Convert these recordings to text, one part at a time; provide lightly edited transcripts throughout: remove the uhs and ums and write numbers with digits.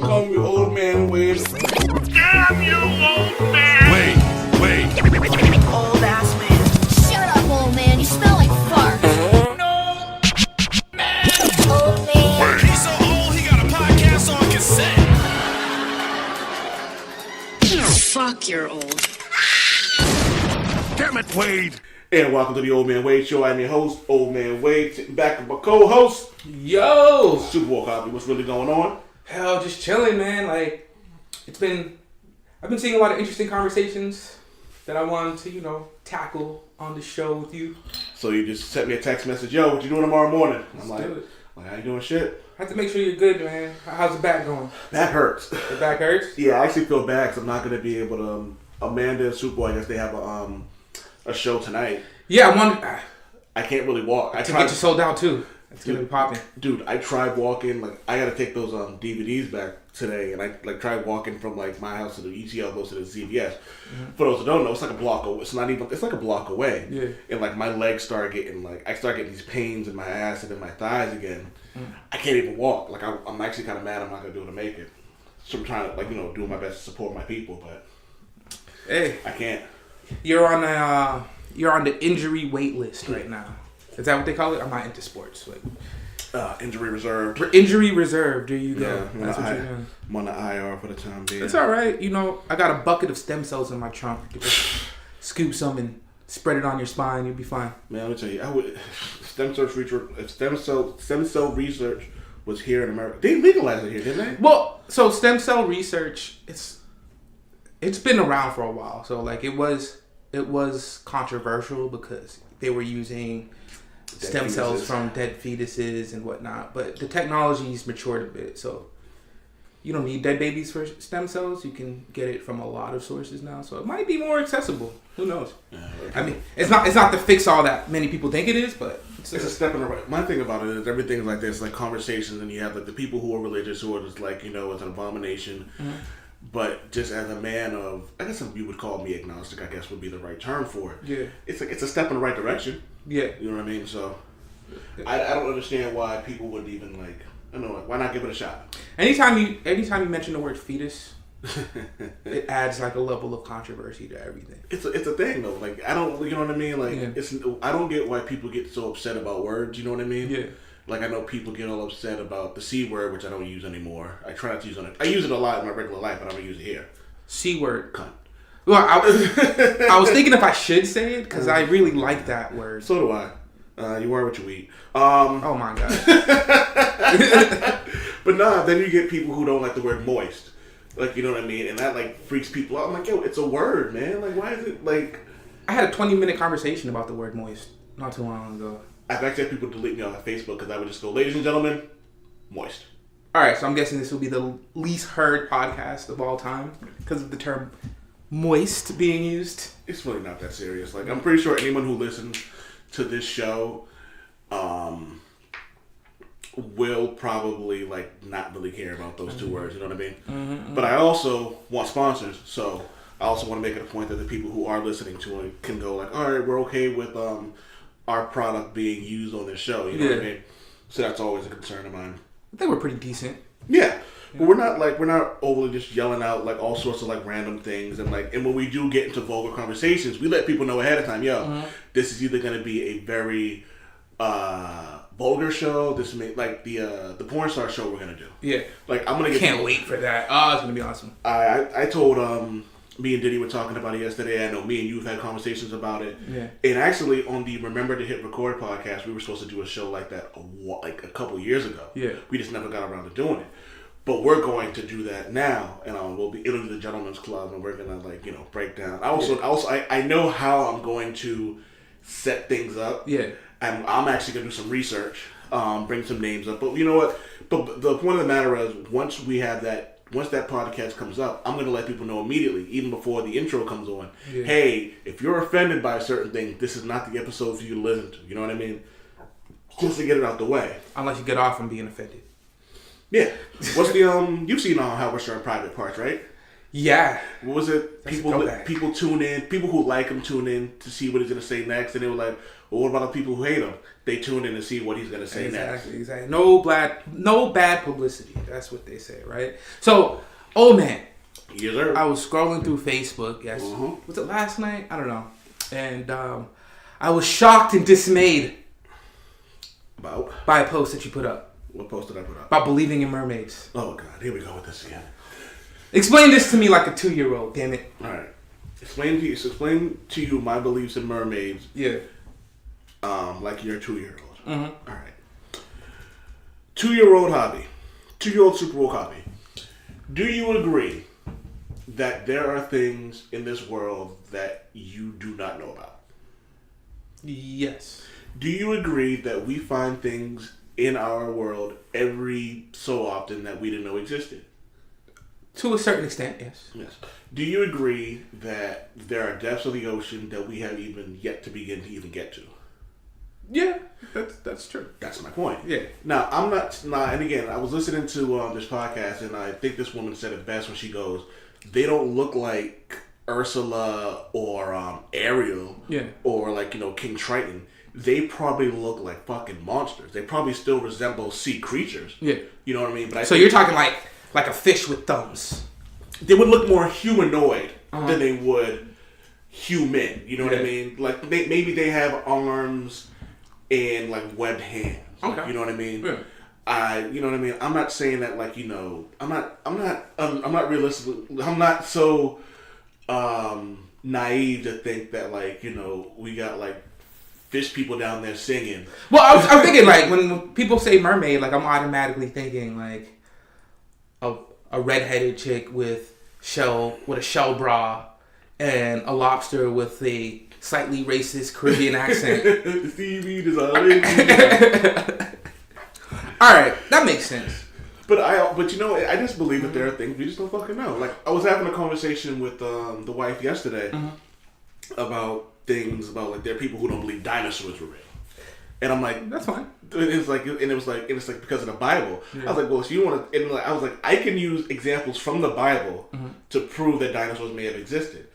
call me old man Wade. Damn you, old man! Wait. Old ass man. Shut up, old man. You smell like fart. No! Man! Old man. He's so old, he got a podcast on cassette. Fuck, you're old. Damn it, Wade. And welcome to the Old Man Wade Show. I'm your host, Old Man Wade. Sitting back with my co-host, Yo! Super Bowl Copy. What's really going on? Hell, just chilling, man. Like, I've been seeing a lot of interesting conversations that I wanted to, tackle on the show with you. So you just sent me a text message, yo, what you doing tomorrow morning? I'm Let's do it. like, I ain't doing shit. I have to make sure you're good, man. How's the back going? Back hurts. The back hurts? Yeah, I actually feel bad because I'm not going to be able to, Amanda and Super Bowl, I guess they have a show tonight. Yeah, I I can't really walk. I to get you sold out, too. It's going to be popping. Dude, I tried walking, I got to take those DVDs back today, and I tried walking from my house to the ETL, goes to the CVS. Mm-hmm. For those who don't know, it's like a block away. It's like a block away. Yeah. And my legs start getting I start getting these pains in my ass and in my thighs again. I can't even walk. I'm actually kind of mad I'm not going to be able to make it. So I'm trying to doing my best to support my people, but Hey, I can't. you're on the injury wait list right now. Is that what they call it? I'm not into sports. Injury reserved. Injury reserved. There you go. Yeah, That's what you're doing. I'm on the IR for the time being. It's all right. I got a bucket of stem cells in my trunk. You can just scoop some and spread it on your spine. You'll be fine. Man, let me tell you, stem cell research was here in America. They legalized it here, didn't they? Well, so stem cell research, it's been around for a while. So it was controversial because they were using stem cells from dead fetuses and whatnot. But the technology's matured a bit, so you don't need dead babies for stem cells. You can get it from a lot of sources now, so it might be more accessible. Who knows? Yeah, I mean, it's not to fix all that many people think it is, but it's a step in the right. My thing about it is everything's like this, like conversations, and you have the people who are religious who are just it's an abomination. Mm-hmm. But just as a man of, I guess you would call me agnostic, I guess would be the right term for it. Yeah. It's a step in the right direction. Yeah. You know what I mean? So, I don't understand why people wouldn't even why not give it a shot? Anytime you mention the word fetus, it adds a level of controversy to everything. It's a thing though. I don't, you know what I mean? I don't get why people get so upset about words. You know what I mean? Yeah. I know people get all upset about the C word, which I don't use anymore. I try not to use it. I use it a lot in my regular life, but I don't use it here. C word. Cunt. Well, I was thinking if I should say it, because I really like that word. So do I. You are what you eat. Oh my God. But nah, then you get people who don't like the word moist. You know what I mean? And that freaks people out. I'm like, yo, it's a word, man. Why is it I had a 20-minute conversation about the word moist not too long ago. I've actually had people delete me off of Facebook because I would just go, ladies and gentlemen, moist. All right, so I'm guessing this will be the least heard podcast of all time because of the term moist being used. It's really not that serious. I'm pretty sure anyone who listens to this show will probably not really care about those two words. You know what I mean? Mm-hmm. But I also want sponsors, so I also want to make it a point that the people who are listening to it can go all right, we're okay with our product being used on this show. You know what I mean? So that's always a concern of mine. I think we're pretty decent. Yeah. But we're not overly just yelling out all sorts of random things and when we do get into vulgar conversations, we let people know ahead of time, this is either gonna be a very vulgar show, this may the porn star show we're gonna do. Yeah. I'm gonna can't wait for that. Oh, it's gonna be awesome. I told me and Diddy were talking about it yesterday. I know me and you have had conversations about it. Yeah. And actually, on the Remember to Hit Record podcast, we were supposed to do a show like that a couple years ago. Yeah. We just never got around to doing it. But we're going to do that now, and it'll be the Gentleman's Club, and we're gonna break down. I know how I'm going to set things up. Yeah. And I'm actually gonna do some research, bring some names up. But you know what? But the point of the matter is, once that podcast comes up, I'm going to let people know immediately, even before the intro comes on. Yeah. Hey, if you're offended by a certain thing, this is not the episode for you to listen to. You know what I mean? Just to get it out the way. Unless you get off from being offended. Yeah. What's the you've seen How We're Sharing Private Parts, right? Yeah. What was it? People tune in. People who like him tune in to see what he's gonna say next, and they were like, "Well, what about the people who hate him?" They tune in to see what he's gonna say next. Exactly. No bad publicity. That's what they say, right? So, oh man, yes, sir. I was scrolling through Facebook. Yes, was it last night? I don't know. And I was shocked and dismayed by a post that you put up. What post did I put up? About believing in mermaids. Oh God, here we go with this again. Explain this to me like a 2-year-old. Damn it. All right. Explain to you my beliefs in mermaids. Yeah. Like you're a 2-year-old. Mm-hmm. All right. 2-year-old hobby. 2-year-old Super Bowl hobby. Do you agree that there are things in this world that you do not know about? Yes. Do you agree that we find things in our world every so often that we didn't know existed? To a certain extent, yes. Yes. Do you agree that there are depths of the ocean that we have even yet to begin to even get to? Yeah, that's true. That's my point. Yeah. Now, I'm not, and again, I was listening to this podcast, and I think this woman said it best when she goes, they don't look like Ursula or Ariel or like, King Triton. They probably look like fucking monsters. They probably still resemble sea creatures. Yeah. You know what I mean? But so you're talking like a fish with thumbs. They would look more humanoid than they would human. You know what I mean? Like maybe they have arms and like webbed hands. Okay. Like, you know what I mean? Yeah. You know what I mean? I'm not saying that like, I'm not realistic. I'm not so naive to think that like, we got like fish people down there singing. Well, I'm thinking like when people say mermaid, like I'm automatically thinking like a redheaded chick with a shell bra and a lobster with a slightly racist Caribbean accent. All right, that makes sense. But I just believe that there are things we just don't fucking know. Like I was having a conversation with the wife yesterday about things about like there are people who don't believe dinosaurs were real, and I'm like, that's fine. It's like because of the Bible. Yeah. I was like, well, so you want to? And I was like, I can use examples from the Bible to prove that dinosaurs may have existed.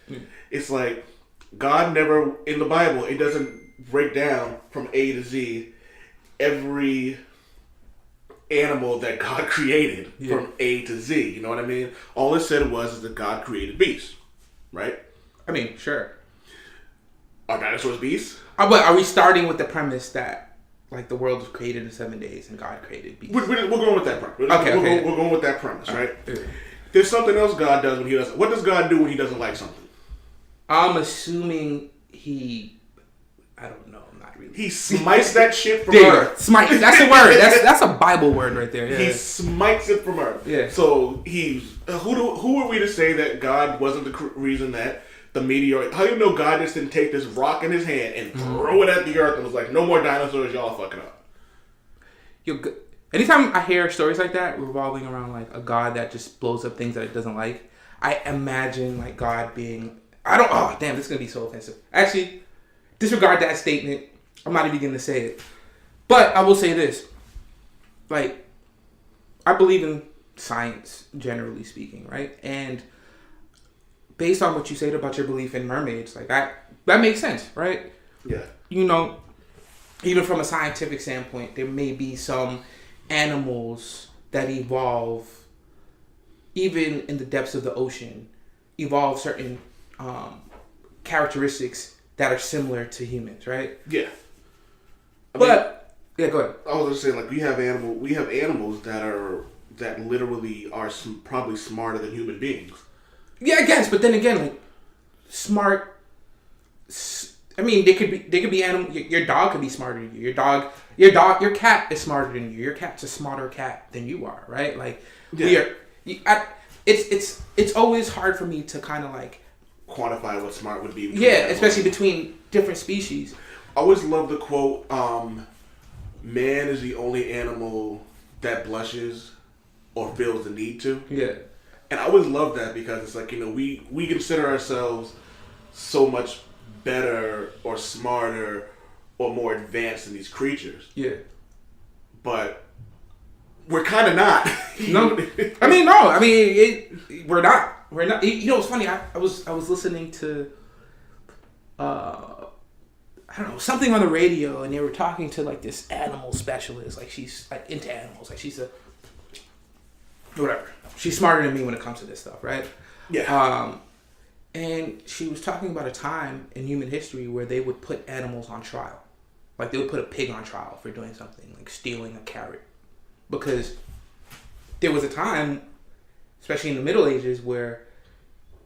It's like God never in the Bible. It doesn't break down from A to Z every animal that God created from A to Z. You know what I mean? All it said was that God created beasts, right? I mean, sure. Are dinosaurs beasts? But are we starting with the premise that like the world was created in 7 days and God created beasts? We're going with that premise. Okay. We're going with that premise, right? There's something else God does when he doesn't. What does God do when he doesn't like something? I'm assuming I don't know. Not really. He smites that shit from earth. Smite. That's a word. That's a Bible word right there. Yeah. He smites it from earth. Yeah. So who are we to say that God wasn't the reason that the meteor? How do you know God just didn't take this rock in his hand and throw it at the earth and was like, no more dinosaurs, y'all fucking up? Anytime I hear stories like that revolving around like a God that just blows up things that it doesn't like, I imagine like God being, this is going to be so offensive. Actually, disregard that statement. I'm not even going to say it. But I will say this. Like, I believe in science, generally speaking, right? And based on what you said about your belief in mermaids, like that makes sense, right? Yeah. Even from a scientific standpoint, there may be some animals that evolve, even in the depths of the ocean, evolve certain characteristics that are similar to humans, right? Yeah. Go ahead. I was just saying, like we have animals that literally are probably smarter than human beings. Yeah, I guess, but then again, like smart. I mean, they could be animal. Your dog could be smarter than you. Your cat is smarter than you. Your cat's a smarter cat than you are, right? Like it's always hard for me to kind of like quantify what smart would be. Yeah, especially between different species. I always love the quote, man is the only animal that blushes or feels the need to. Yeah. And I always love that because it's like, we consider ourselves so much better or smarter or more advanced than these creatures. Yeah. But we're kind of not. No. I mean, no. I mean, we're not. We're not. You know, it's funny. I was listening to, I don't know, something on the radio, and they were talking to like this animal specialist. Like she's like into animals. Like she's a whatever. She's smarter than me when it comes to this stuff, right? Yeah. And she was talking about a time in human history where they would put animals on trial. Like they would put a pig on trial for doing something, like stealing a carrot. Because there was a time, especially in the Middle Ages, where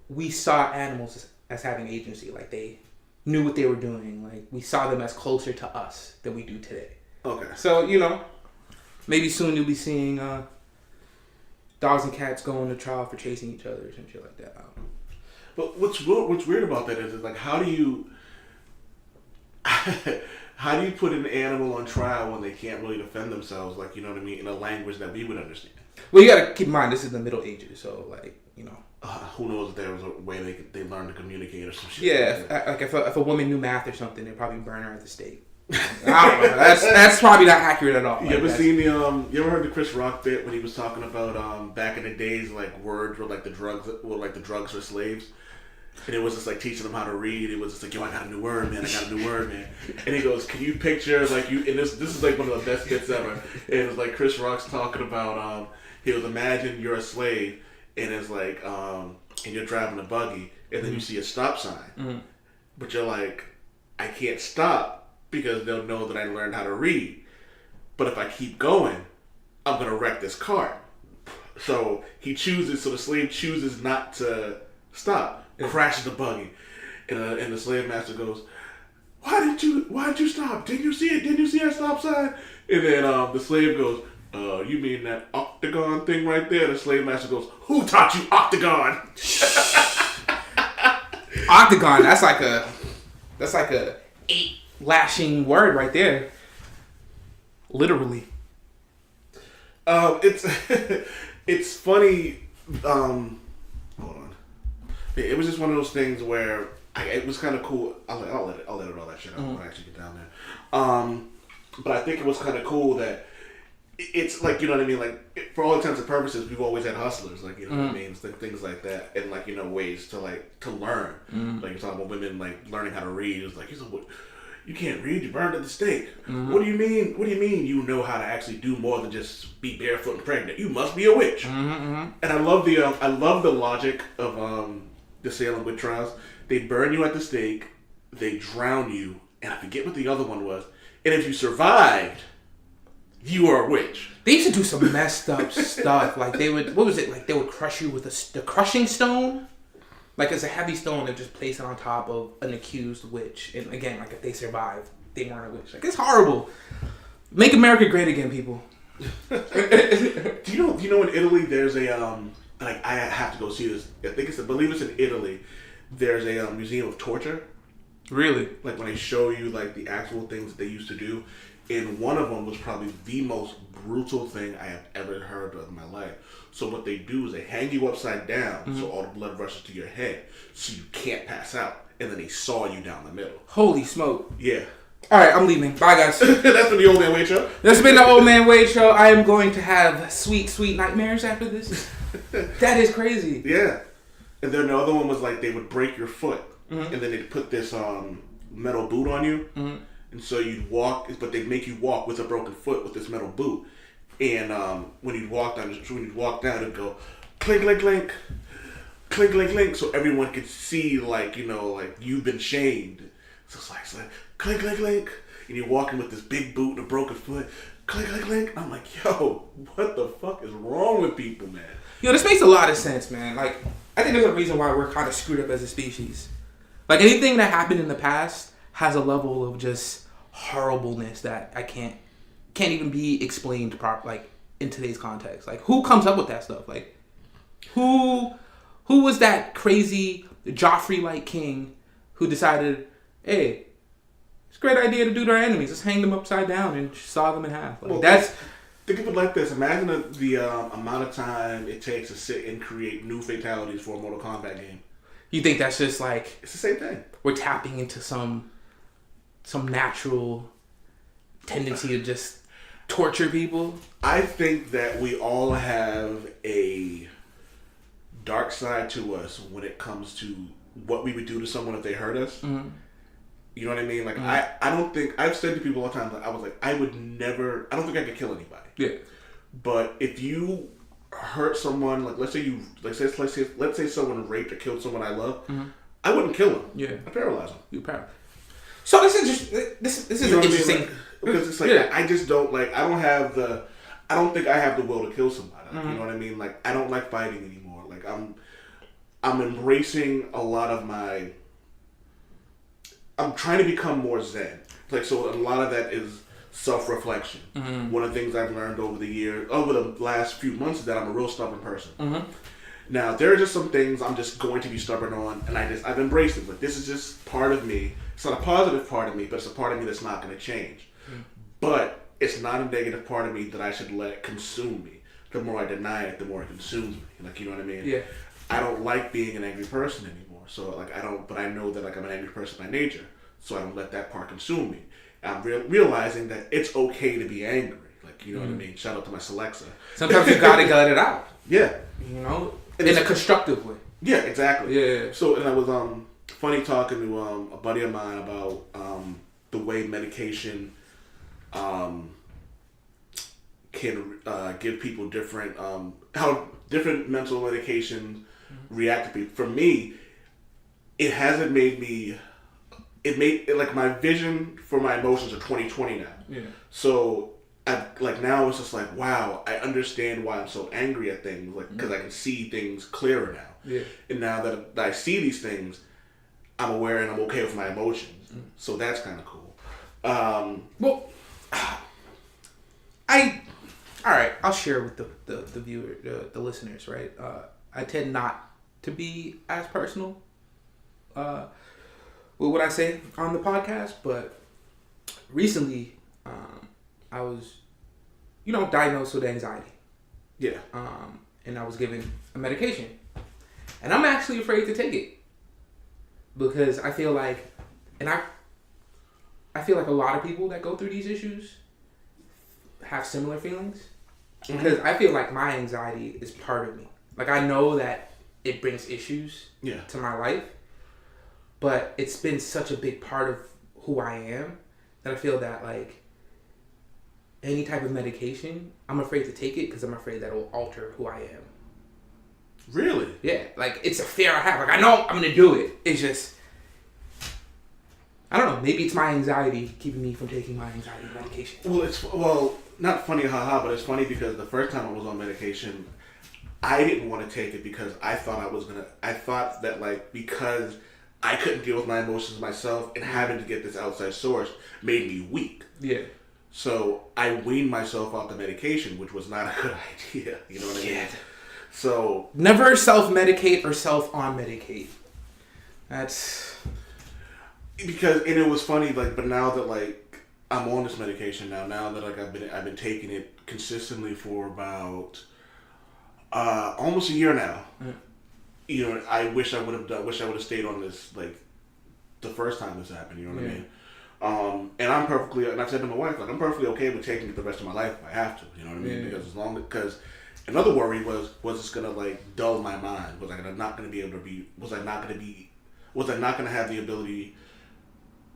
we saw animals as having agency. Like they knew what they were doing. Like we saw them as closer to us than we do today. Okay. So, you know, maybe soon you'll be seeing dogs and cats going to trial for chasing each other or some shit like that. I don't know. But what's weird about that is like, how do you put an animal on trial when they can't really defend themselves? Like, you know what I mean, in a language that we would understand. Well, you gotta keep in mind this is the Middle Ages, so like, you know. Who knows if there was a way they learned to communicate or some shit. Yeah, like if a woman knew math or something, they'd probably burn her at the stake. I don't know. That's probably not accurate at all. You ever seen the you ever heard the Chris Rock bit when he was talking about back in the days, like words were like the drugs for slaves, and it was just like teaching them how to read. It was just like, yo, I got a new word, man. And he goes, can you picture like you? And this is like one of the best bits ever. And it was like Chris Rock's talking about he was, imagine you're a slave and it's like and you're driving a buggy and then you see a stop sign, but you're like, I can't stop because they'll know that I learned how to read. But if I keep going, I'm gonna wreck this cart. So the slave chooses not to stop, crashes the buggy, and the slave master goes, why didn't you stop? Didn't you see it? Didn't you see our stop sign? And then the slave goes, you mean that octagon thing right there? The slave master goes, who taught you octagon? Octagon, that's like a 8 lashing word right there. Literally. It's funny. Hold on. It was just one of those things where it was kind of cool. I'll let it all that shit out when I actually get down there. But I think it was kind of cool that it's like, you know what I mean, like for all intents and purposes, we've always had hustlers, like, you know what I mean, things like that, and like, you know, ways to learn. Like you're talking about women like learning how to read. It's like, you can't read, you burned at the stake. What do you mean? You know how to actually do more than just be barefoot and pregnant. You must be a witch. And I love the logic of the Salem witch trials. They burn you at the stake, they drown you, and I forget what the other one was. And if you survived, you are a witch. They used to do some messed up stuff. Like they would, what was it? Like they would crush you with the crushing stone. Like it's a heavy stone, they just place it on top of an accused witch. And again, like if they survive, they weren't a witch. Like it's horrible. Make America great again, people. Do you know in Italy there's a like I have to go see this. I believe it's in Italy. There's a museum of torture. Really? Like when they show you like the actual things that they used to do. And one of them was probably the most brutal thing I have ever heard of in my life. So what they do is they hang you upside down so all the blood rushes to your head so you can't pass out. And then they saw you down the middle. Holy smoke. Yeah. All right, I'm leaving. Bye, guys. That's been the Old Man Wade Show. That's been the Old Man Wade Show. I am going to have sweet, sweet nightmares after this. That is crazy. Yeah. And then the other one was like they would break your foot. And then they'd put this metal boot on you. And so you'd walk, but they'd make you walk with a broken foot with this metal boot. And when you'd walk down, it'd go clink, clink, clink, clink, clink, clink, so everyone could see, like, you know, like you've been shamed. So it's like clink, clink, clink, and you're walking with this big boot and a broken foot, clink, clink, clink. I'm like, yo, what the fuck is wrong with people, man? Yo, this makes a lot of sense, man. Like, I think there's a reason why we're kind of screwed up as a species. Like, anything that happened in the past has a level of just horribleness that I can't even be explained like in today's context. Like, who comes up with that stuff? Like, who was that crazy Joffrey-like king who decided, hey, it's a great idea to do to our enemies. Let's hang them upside down and saw them in half. Like, well, think of it like this. Imagine the amount of time it takes to sit and create new fatalities for a Mortal Kombat game. You think that's just like... It's the same thing. We're tapping into some natural tendency to just torture people? I think that we all have a dark side to us when it comes to what we would do to someone if they hurt us. Mm-hmm. You know what I mean? Like, I don't think, I've said to people all the time, I was like, I don't think I could kill anybody. Yeah. But if you hurt someone, like, let's say someone raped or killed someone I love, I wouldn't kill them. Yeah. I'd paralyze them. You paralyze. So this is you know interesting. I mean? Because it's like, I just don't, like, I don't think I have the will to kill somebody. Like, you know what I mean? Like, I don't like fighting anymore. Like, I'm embracing a lot of I'm trying to become more zen. Like, so a lot of that is self-reflection. Mm-hmm. One of the things I've learned over the last few months is that I'm a real stubborn person. Mm-hmm. Now, there are just some things I'm just going to be stubborn on, and I've embraced it. Like, this is just part of me. It's not a positive part of me, but it's a part of me that's not going to change. Mm-hmm. But it's not a negative part of me that I should let consume me. The more I deny it, the more it consumes me. Like, you know what I mean? Yeah. I don't like being an angry person anymore. So, like, but I know that, like, I'm an angry person by nature. So I don't let that part consume me. I'm realizing that it's okay to be angry. Like, you know what I mean? Shout out to my Celexa. Sometimes you gotta let it out. Yeah. You know? In a constructive way. Yeah, exactly. Yeah. So, and I was funny talking to a buddy of mine about the way medication can give people different, how different mental medications react to people. For me, it hasn't made me, like, my vision for my emotions are 20/20 now. Yeah. So, now it's just like, wow, I understand why I'm so angry at things, like, because I can see things clearer now. Yeah. And now that I see these things, I'm aware and I'm okay with my emotions. Mm. So that's kind of cool. Alright, I'll share with the viewer, the listeners, right? I tend not to be as personal with what I say on the podcast, but recently I was, diagnosed with anxiety. Yeah. And I was given a medication. And I'm actually afraid to take it. Because I feel like, I feel like a lot of people that go through these issues have similar feelings. Mm-hmm. Because I feel like my anxiety is part of me. Like, I know that it brings issues to my life. But it's been such a big part of who I am that I feel that, like, any type of medication, I'm afraid to take it because I'm afraid that it will alter who I am. Really? Yeah. Like, it's a fear I have. Like, I know I'm going to do it. It's just, I don't know. Maybe it's my anxiety keeping me from taking my anxiety medication. Well, not funny, haha, but it's funny because the first time I was on medication, I didn't want to take it because I thought that, like, because I couldn't deal with my emotions myself and having to get this outside source made me weak. Yeah. So I weaned myself off the medication, which was not a good idea. You know what I mean? So never self-medicate or self-on-medicate. That's because, and it was funny, like, but now that, like, I'm on this medication now that, like, I've been taking it consistently for about almost a year now. Mm. You know, I wish I would have stayed on this, like, the first time this happened. You know what I mean? And and I've said to my wife, like, I'm perfectly okay with taking it the rest of my life if I have to. You know what I mean? Yeah. Because another worry was this gonna, like, dull my mind? Was I not gonna have the ability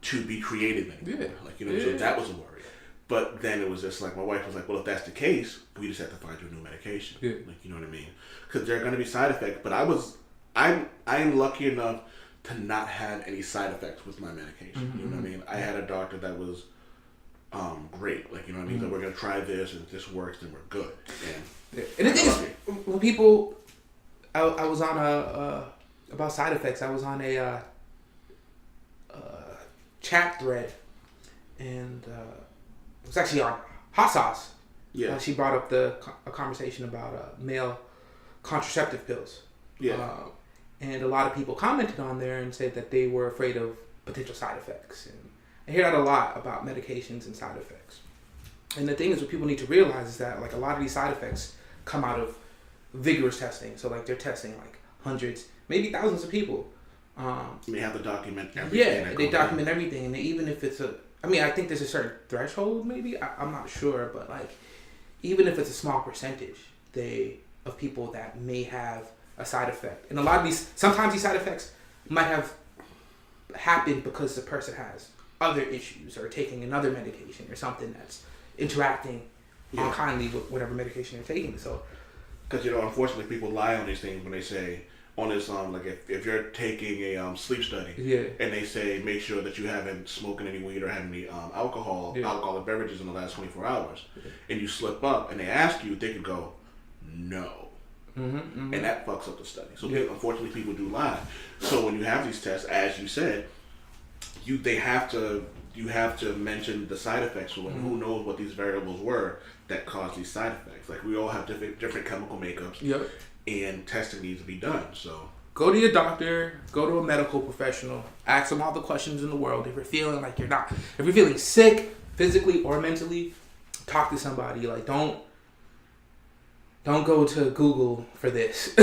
to be creative anymore? Yeah. Like, you know, so that was a worry. But then it was just like, my wife was like, well, if that's the case, we just have to find you a new medication. Yeah. Like, you know what I mean? Because there are going to be side effects. But I am lucky enough to not have any side effects with my medication. Mm-hmm. You know what I mean? I had a doctor that was great. Like, you know what I mean? Mm-hmm. That we're going to try this, and if this works, then we're good. And the thing is, when people, I was on about side effects, I was on a chat thread, and it was actually on Hot Sauce. Yeah. She brought up a conversation about male contraceptive pills. Yeah. And a lot of people commented on there and said that they were afraid of potential side effects. And I hear that a lot about medications and side effects. And the thing is, what people need to realize is that, like, a lot of these side effects come out of vigorous testing. So, like, they're testing, like, hundreds, maybe thousands of people. They have to document everything. Yeah, they document everything. And even if it's I think there's a certain threshold, maybe. I'm not sure. But, like, even if it's a small percentage of people that may have a side effect. And a lot of sometimes these side effects might have happened because the person has other issues or taking another medication or something that's interacting unkindly with whatever medication they're taking. So, because unfortunately, people lie on these things when they say on this like if you're taking a sleep study, and they say make sure that you haven't smoking any weed or had any alcoholic beverages in the last 24 hours, and you slip up and they ask you, they could go no. And that fucks up the study. So unfortunately, people do lie. So when you have these tests, as you said, you have to mention the side effects. So who knows what these variables were that caused these side effects? Like we all have different chemical makeups, and testing needs to be done. So go to your doctor, go to a medical professional, ask them all the questions in the world. If you're feeling like if you're feeling sick physically or mentally, talk to somebody. Like don't go to Google for this,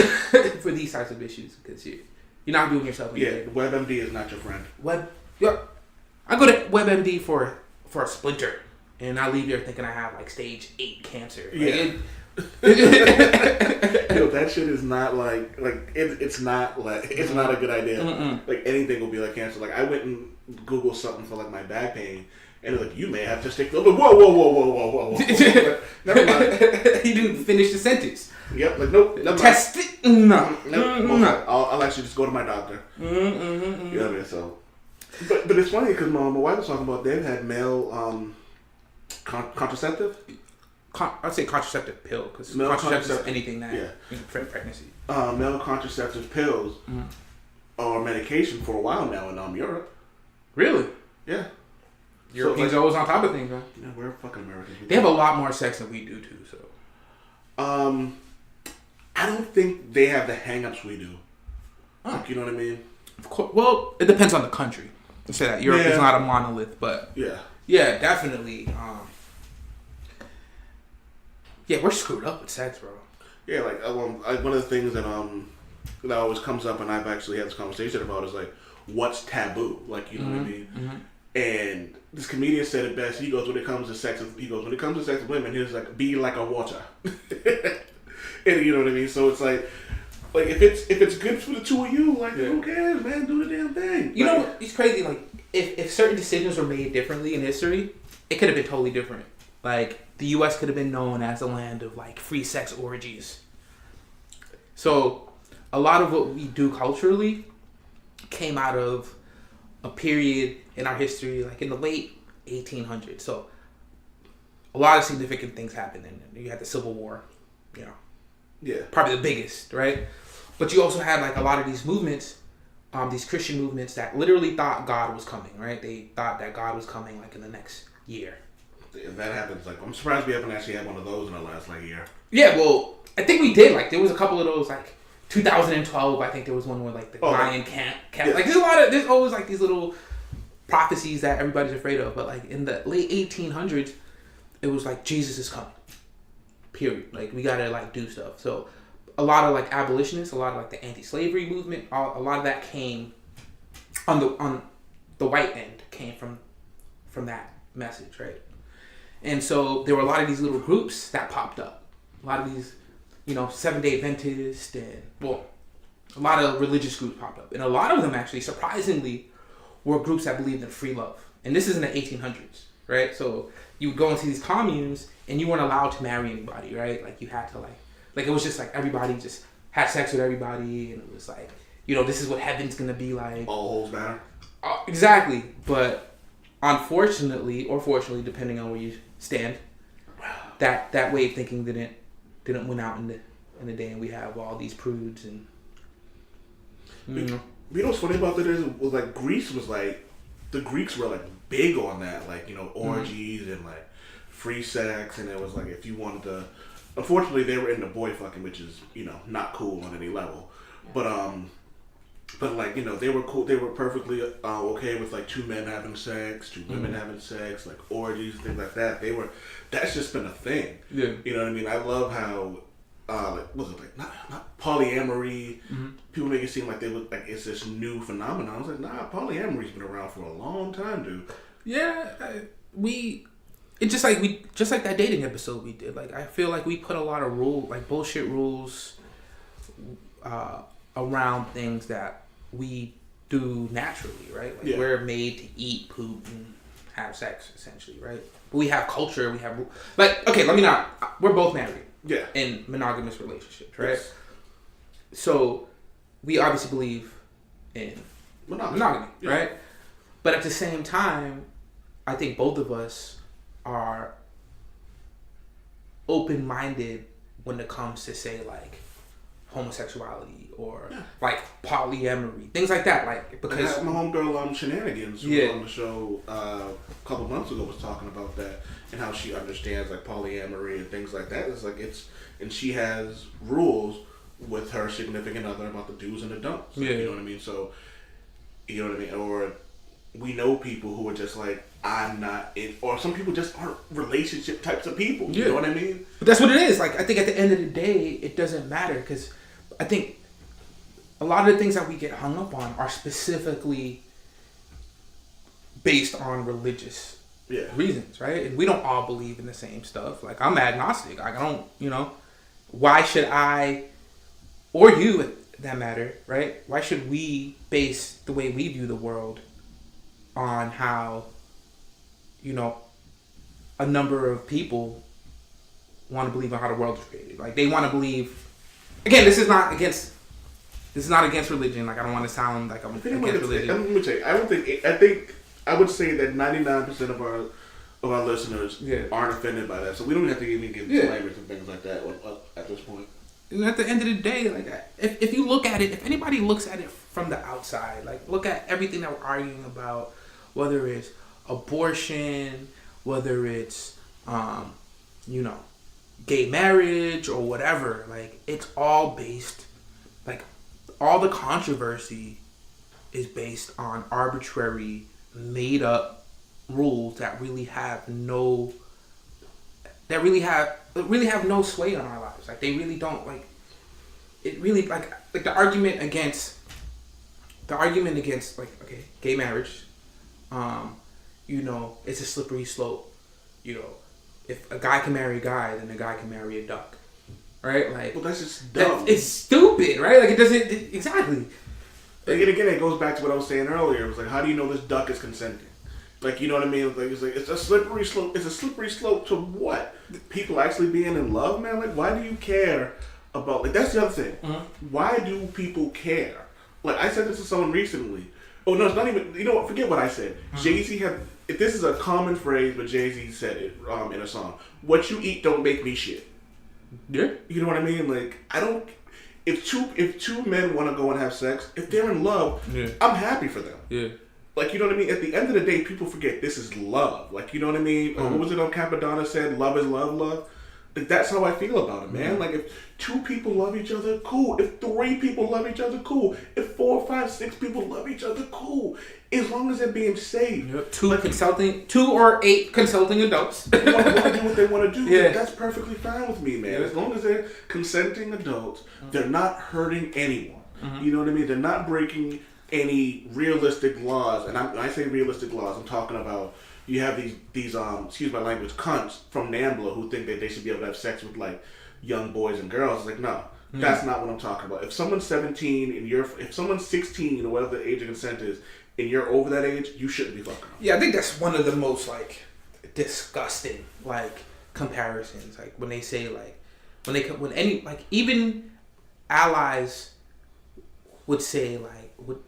for these types of issues, because you're not doing yourself any favor. WebMD is not your friend. I go to WebMD for a splinter, and I leave there thinking I have like stage 8 cancer. That shit is not it's not a good idea. Like anything will be like cancer. Like I went and Googled something for like my back pain. And like, you may have testicular. Whoa. Like, never mind. He didn't finish the sentence. Yep. Like, nope. No. I'll actually just go to my doctor. You know what I mean? So, but it's funny because my wife was talking about they've had male contraceptive. I'd say contraceptive pill because contraceptive is anything that pregnancy. Male contraceptive pills or medication for a while now in Europe. Really? Yeah. Europeans are always on top of things, man. Yeah, we're fucking Americans. They have a lot more sex than we do too. So, I don't think they have the hang-ups we do. Like, you know what I mean? Of course. Well, it depends on the country. To say that Europe is not a monolith, but definitely. We're screwed up with sex, bro. Yeah, like one of the things that always comes up, and I've actually had this conversation about is like, what's taboo? Like, you know what I mean? And this comedian said it best. He goes, when it comes to sex with women, he's like, be like a water. And you know what I mean? So it's like if it's good for the two of you, like who cares, man? Do the damn thing. You know, it's crazy. Like if certain decisions were made differently in history, it could have been totally different. Like the U.S. could have been known as the land of like free sex orgies. So a lot of what we do culturally came out of a period in our history, like in the late 1800s. So a lot of significant things happened. And you had the Civil War, probably the biggest, right? But you also had like a lot of these movements, these Christian movements that literally thought God was coming, right? They thought that God was coming like in the next year. If that happens, like I'm surprised we haven't actually had one of those in the last like year. Yeah, well, I think we did. Like there was a couple of those, like 2012. I think there was one where like the Mayan camp. Like there's always like these little prophecies that everybody's afraid of. But like in the late 1800s, it was like Jesus is coming. Period. Like we gotta like do stuff. So a lot of like abolitionists, a lot of like the anti-slavery movement, a lot of that came on the white end came from that message, right? And so there were a lot of these little groups that popped up. A lot of these, 7-day Adventists and, a lot of religious groups popped up. And a lot of them actually, surprisingly, were groups that believed in free love. And this is in the 1800s, right? So you would go into these communes and you weren't allowed to marry anybody, right? Like you had to like it was just like everybody just had sex with everybody. And it was like, this is what heaven's going to be like. All holes matter. Exactly. But unfortunately, or fortunately, depending on where you stand, that way of thinking didn't win out in the day, and we have all these prudes and you know what's funny about that was like Greece was like the Greeks were like big on that, like orgies and like free sex, and it was like if you wanted to, unfortunately they were into boy fucking, which is not cool on any level, but like they were cool. They were perfectly okay with like 2 men having sex, 2 women having sex, like orgies, things like that. That's just been a thing. Yeah. You know what I mean? I love how not polyamory. People make it seem like they look like it's this new phenomenon. I was like, nah, polyamory's been around for a long time, dude. Yeah, it's just like that dating episode we did. Like I feel like we put a lot of bullshit rules around things that we do naturally, right? Like we're made to eat, poop, and have sex, essentially, right? But we have culture, we have okay. We're both married, in monogamous relationships, right? Yes. So we obviously believe in monogamy, right? But at the same time, I think both of us are open-minded when it comes to, say, like homosexuality or like polyamory, things like that. Like, because my homegirl Shenanigans who was on the show a couple months ago was talking about that and how she understands like polyamory and things like that. It's like and she has rules with her significant other about the do's and the don'ts. You know what I mean? So, you know what I mean? Or we know people who are just like, I'm not in, or some people just aren't relationship types of people. You know what I mean? But that's what it is. Like, I think at the end of the day, it doesn't matter, because I think a lot of the things that we get hung up on are specifically based on religious reasons, right? And we don't all believe in the same stuff. Like, I'm agnostic. Like, I don't, why should I, or you, at that matter, right? Why should we base the way we view the world on how, a number of people want to believe in how the world is created? Like, they want to believe. Again, this is not against religion. Like, I don't want to sound like I'm against religion. Let me tell you, I would say that 99% of our listeners aren't offended by that. So we don't have to even give disclaimers and things like that at this point. And at the end of the day, like, if you look at it, if anybody looks at it from the outside, like, look at everything that we're arguing about, whether it's abortion, whether it's, gay marriage or whatever, like, it's all based, like, all the controversy is based on arbitrary, made up rules that really have no sway on our lives. Like, they really don't, like, it really, like the argument against like, okay, gay marriage, it's a slippery slope. If a guy can marry a guy, then a guy can marry a duck, right? Like, well, that's just dumb. It's stupid, right? Like, it doesn't exactly. Like, and again, it goes back to what I was saying earlier. It was like, how do you know this duck is consenting? Like, you know what I mean? Like, it's a slippery slope. It's a slippery slope to what? People actually being in love, man. Like, why do you care about? Like, that's the other thing. Mm-hmm. Why do people care? Like, I said this to someone recently. Oh no, it's not even. You know what? Forget what I said. Mm-hmm. Jay-Z had. If this is a common phrase, but Jay-Z said it in a song. What you eat don't make me shit. Yeah. You know what I mean? Like, I don't. If two men want to go and have sex, if they're in love, I'm happy for them. Yeah. Like, you know what I mean? At the end of the day, people forget this is love. Like, you know what I mean? Mm-hmm. What was it on Capadonna said? Love is love. Like, that's how I feel about it, man. Mm-hmm. Like, if 2 people love each other, cool. If 3 people love each other, cool. If 4, 5, 6 people love each other, cool. As long as they're being safe. Yep. 2 or 8 consulting adults. They want to do what they want to do. Yeah. That's perfectly fine with me, man. As long as they're consenting adults, they're not hurting anyone. Mm-hmm. You know what I mean? They're not breaking any realistic laws. And when I say realistic laws, I'm talking about you have these excuse my language, cunts from NAMBLA who think that they should be able to have sex with, like, young boys and girls. It's like, no, that's not what I'm talking about. If someone's 17 and if someone's 16 or whatever the age of consent is, and you're over that age, you shouldn't be fucking them. Yeah, I think that's one of the most, like, disgusting, like, comparisons. Like, when they say, like, when any, like, even allies would say, like, would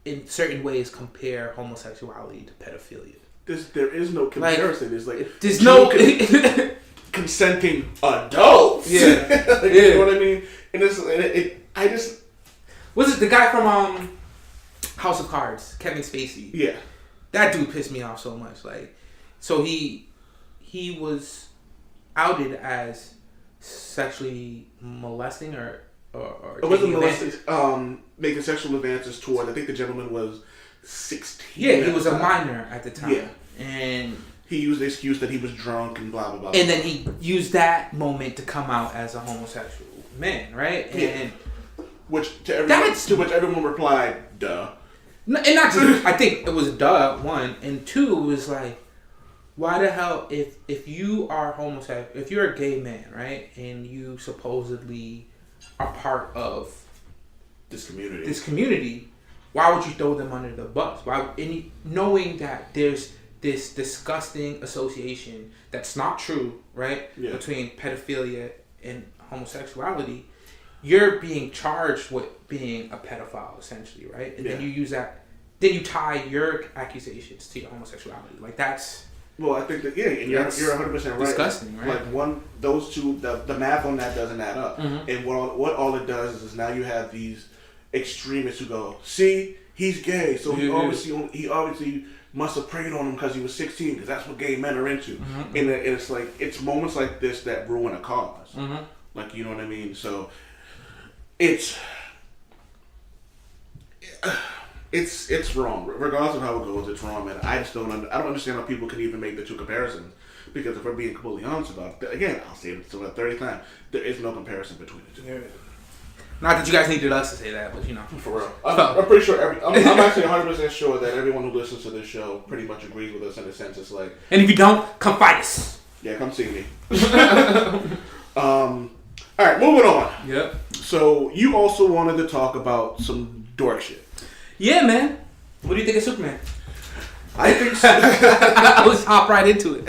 in certain ways compare homosexuality to pedophilia. There is no comparison. Like, there's no consenting adults. Yeah. Like, you know what I mean? And I just was it the guy from House of Cards, Kevin Spacey? Yeah. That dude pissed me off so much. Like, so he was outed as sexually molesting or it wasn't molesting, making sexual advances toward. I think the gentleman was 16. Yeah, he was a minor at the time. Yeah. And he used the excuse that he was drunk and blah, blah, blah. And then he used that moment to come out as a homosexual man, right? And which to which everyone replied, duh. No, and not just, I think it was duh, 1. And 2, it was like, why the hell, if you are homosexual, if you're a gay man, right? And you supposedly are part of this community. Why would you throw them under the bus? Knowing that there's this disgusting association that's not true, right? Yeah. Between pedophilia and homosexuality, you're being charged with being a pedophile, essentially, right? And then you use that, then you tie your accusations to your homosexuality. Like that's. Well, I think that and you're 100% right. Disgusting, right? Like those two, the math on that doesn't add up. Mm-hmm. And what all it does is now you have these extremists who go, see, he's gay, so he obviously must have preyed on him because he was 16, because that's what gay men are into. Mm-hmm. And it's like, it's moments like this that ruin a cause. Mm-hmm. Like, you know what I mean? So it's wrong. Regardless of how it goes, it's wrong, man. I don't understand how people can even make the two comparisons. Because if we're being completely honest about it, again, I'll say it about 30 times, there is no comparison between the two. Yeah. Not that you guys needed us to say that, but you know. For real. I'm pretty sure I'm actually 100% sure that everyone who listens to this show pretty much agrees with us in a sense. It's like... And if you don't, come fight us. Yeah, come see me. Alright, moving on. Yep. So, you also wanted to talk about some dork shit. Yeah, man. What do you think of Superman? I think... Let's hop right into it.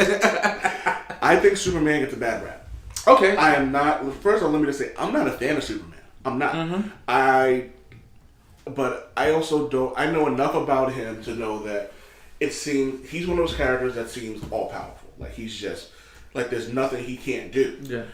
I think Superman gets a bad rap. Okay. I am not... First of all, let me just say, I'm not a fan of Superman. I'm not. Mm-hmm. But I also don't... I know enough about him to know that it seems... He's one of those characters that seems all-powerful. Like, he's just... Like, there's nothing he can't do. Yeah.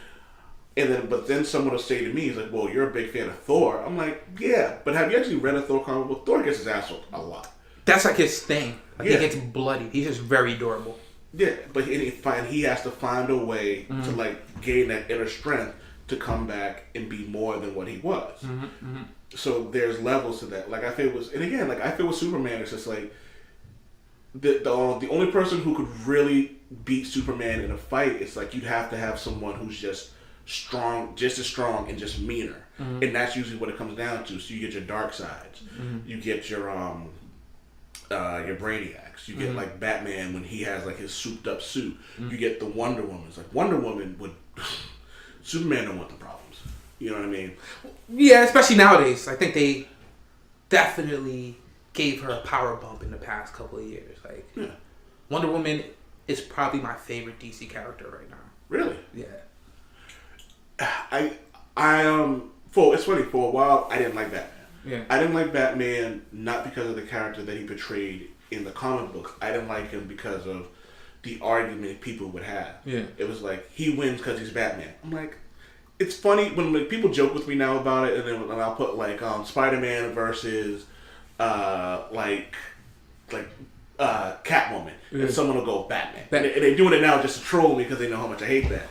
But then someone will say to me, he's like, well, you're a big fan of Thor. I'm like, yeah, but have you actually read a Thor comic book? Thor gets his ass whooped a lot. That's like his thing. Like he gets bloody. He's just very durable. Yeah, but he has to find a way to like gain that inner strength to come back and be more than what he was. Mm-hmm, mm-hmm. So there's levels to that. Like I feel with Superman, it's just like the only person who could really beat Superman in a fight, it's like you'd have to have someone who's just strong, just as strong and just meaner. Mm-hmm. And that's usually what it comes down to. So you get your dark sides. Mm-hmm. You get your Brainiacs. You get like Batman when he has like his souped up suit. Mm-hmm. You get the Wonder Woman. It's like Wonder Woman would Superman don't want the problems. You know what I mean? Yeah, especially nowadays. I think they definitely gave her a power bump in the past couple of years. Like Wonder Woman is probably my favorite DC character right now. Really? Yeah. It's funny, for a while I didn't like Batman. Yeah. I didn't like Batman not because of the character that he portrayed in the comic books. I didn't like him because of the argument people would have. Yeah. It was like, he wins because he's Batman. I'm like, it's funny when like, people joke with me now about it, and then I'll put like Spider-Man versus Catwoman, and someone will go Batman. And they're doing it now just to troll me because they know how much I hate that.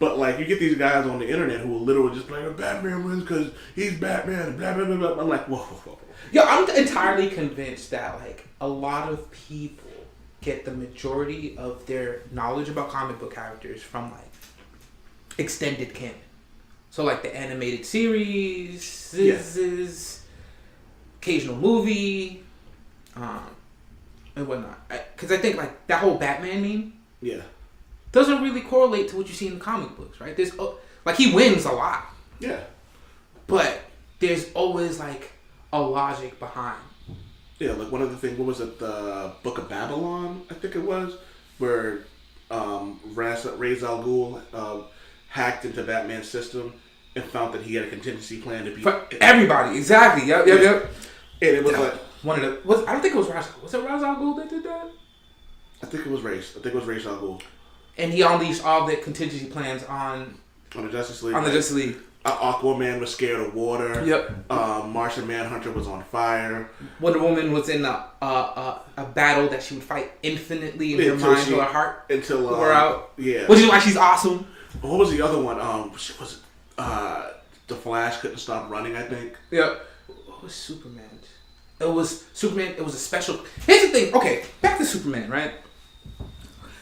But like, you get these guys on the internet who will literally just be like, Batman wins because he's Batman, blah, blah, blah, blah. I'm like, whoa. Yo, I'm entirely convinced that like a lot of people get the majority of their knowledge about comic book characters from like extended canon. So like the animated series, occasional movie, and whatnot. Because I think like that whole Batman meme doesn't really correlate to what you see in the comic books, right? There's like he wins a lot. Yeah. But there's always like a logic behind. Yeah, like one of the things, what was it, the Book of Babylon, I think it was, where Ra's al Ghul hacked into Batman's system and found that he had a contingency plan to be... For everybody, exactly, yep. And it was like... I don't think it was Ra's. Was it Ra's al Ghul that did that? I think it was Ra's al Ghul. And he unleashed all the contingency plans on the Justice League. On the Justice League. Aquaman was scared of water. Yep. Martian Manhunter was on fire. Wonder Woman was in a battle that she would fight infinitely in her mind till her heart wore out. Yeah. Which is why she's awesome. What was the other one? Was it the Flash couldn't stop running, I think. Yep. What was Superman? It was Superman. It was a special. Here's the thing. Okay, back to Superman, right?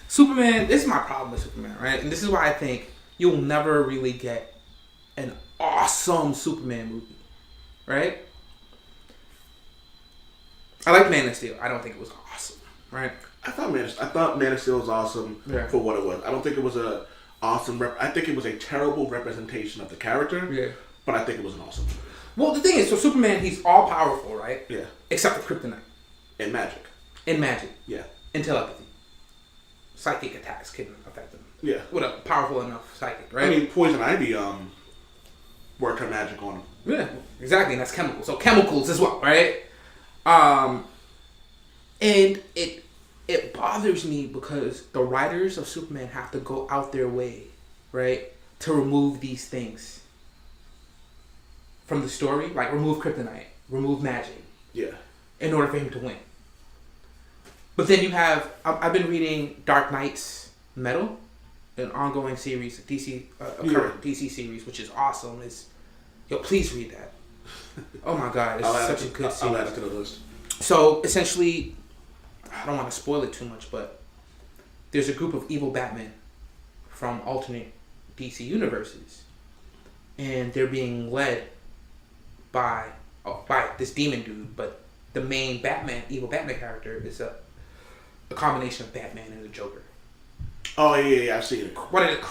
Superman. This is my problem with Superman, right? And this is why I think you'll never really get an awesome Superman movie, right? I like Man of Steel. I don't think it was awesome, right? I thought Man of Steel was awesome for what it was. I don't think it was a awesome. I think it was a terrible representation of the character. Yeah. But I think it was an awesome movie. Well, the thing is, so Superman, he's all powerful, right? Yeah. Except for kryptonite. And magic. Yeah. And telepathy. Psychic attacks can affect him. Yeah. With a powerful enough psychic, right? I mean, Poison Ivy worked her magic on him. Yeah, exactly. And that's chemicals. So chemicals as well, right? And it bothers me because the writers of Superman have to go out their way, right, to remove these things from the story. Like, remove kryptonite, remove magic. Yeah. In order for him to win. But then you have, I've been reading Dark Knight's Metal, an ongoing series, current DC series, which is awesome. Please read that. Oh my God, it's such a good series. I'll add it to the list. So essentially, I don't want to spoil it too much, but there's a group of evil Batmen from alternate DC universes, and they're being led by this demon dude. But the main evil Batman character is a combination of Batman and the Joker. Oh yeah, I've seen it. One of the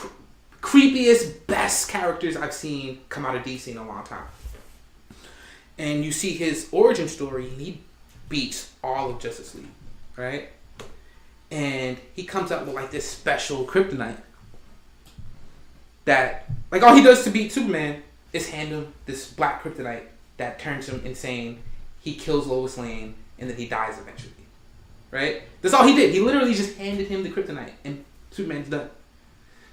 creepiest, best characters I've seen come out of DC in a long time. And you see his origin story, and he beats all of Justice League, right? And he comes up with like this special kryptonite that, like, all he does to beat Superman is hand him this black kryptonite that turns him insane. He kills Lois Lane, and then he dies eventually, right? That's all he did. He literally just handed him the kryptonite, and Superman's done.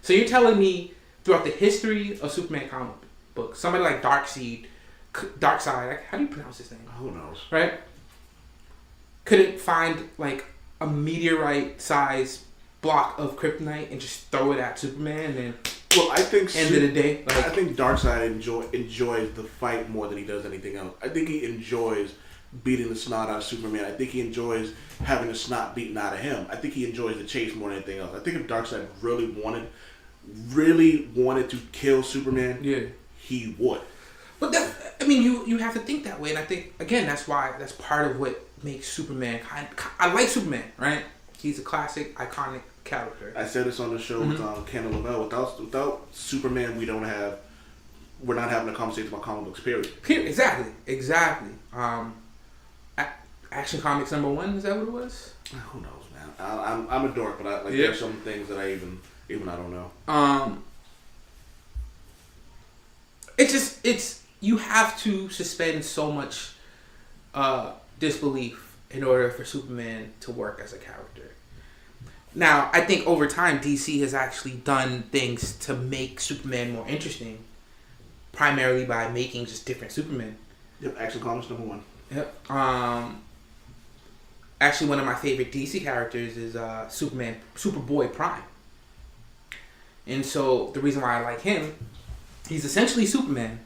So you're telling me throughout the history of Superman comic books, somebody like Darkseid, how do you pronounce his name? Who knows? Right? Couldn't find like a meteorite-sized block of kryptonite and just throw it at Superman, and then I think end of the day. Like, I think Darkseid enjoys the fight more than he does anything else. I think he enjoys beating the snot out of Superman. I think he enjoys having the snot beaten out of him. I think he enjoys the chase more than anything else. I think if Darkseid really wanted to kill Superman, he would. But you have to think that way, and I think again that's part of what makes Superman. I like Superman, right? He's a classic, iconic character. I said this on the show with Ken Lavelle. Without Superman, we're not having a conversation about comic books. Period. Exactly. Action Comics #1, is that what it was? Who knows, man? I'm a dork, but there's some things that I even I don't know. It's you have to suspend so much disbelief in order for Superman to work as a character. Now, I think over time DC has actually done things to make Superman more interesting, primarily by making just different Supermen. Yep, Action Comics #1. Yep. Actually, one of my favorite DC characters is Superboy Prime. And so the reason why I like him, he's essentially Superman,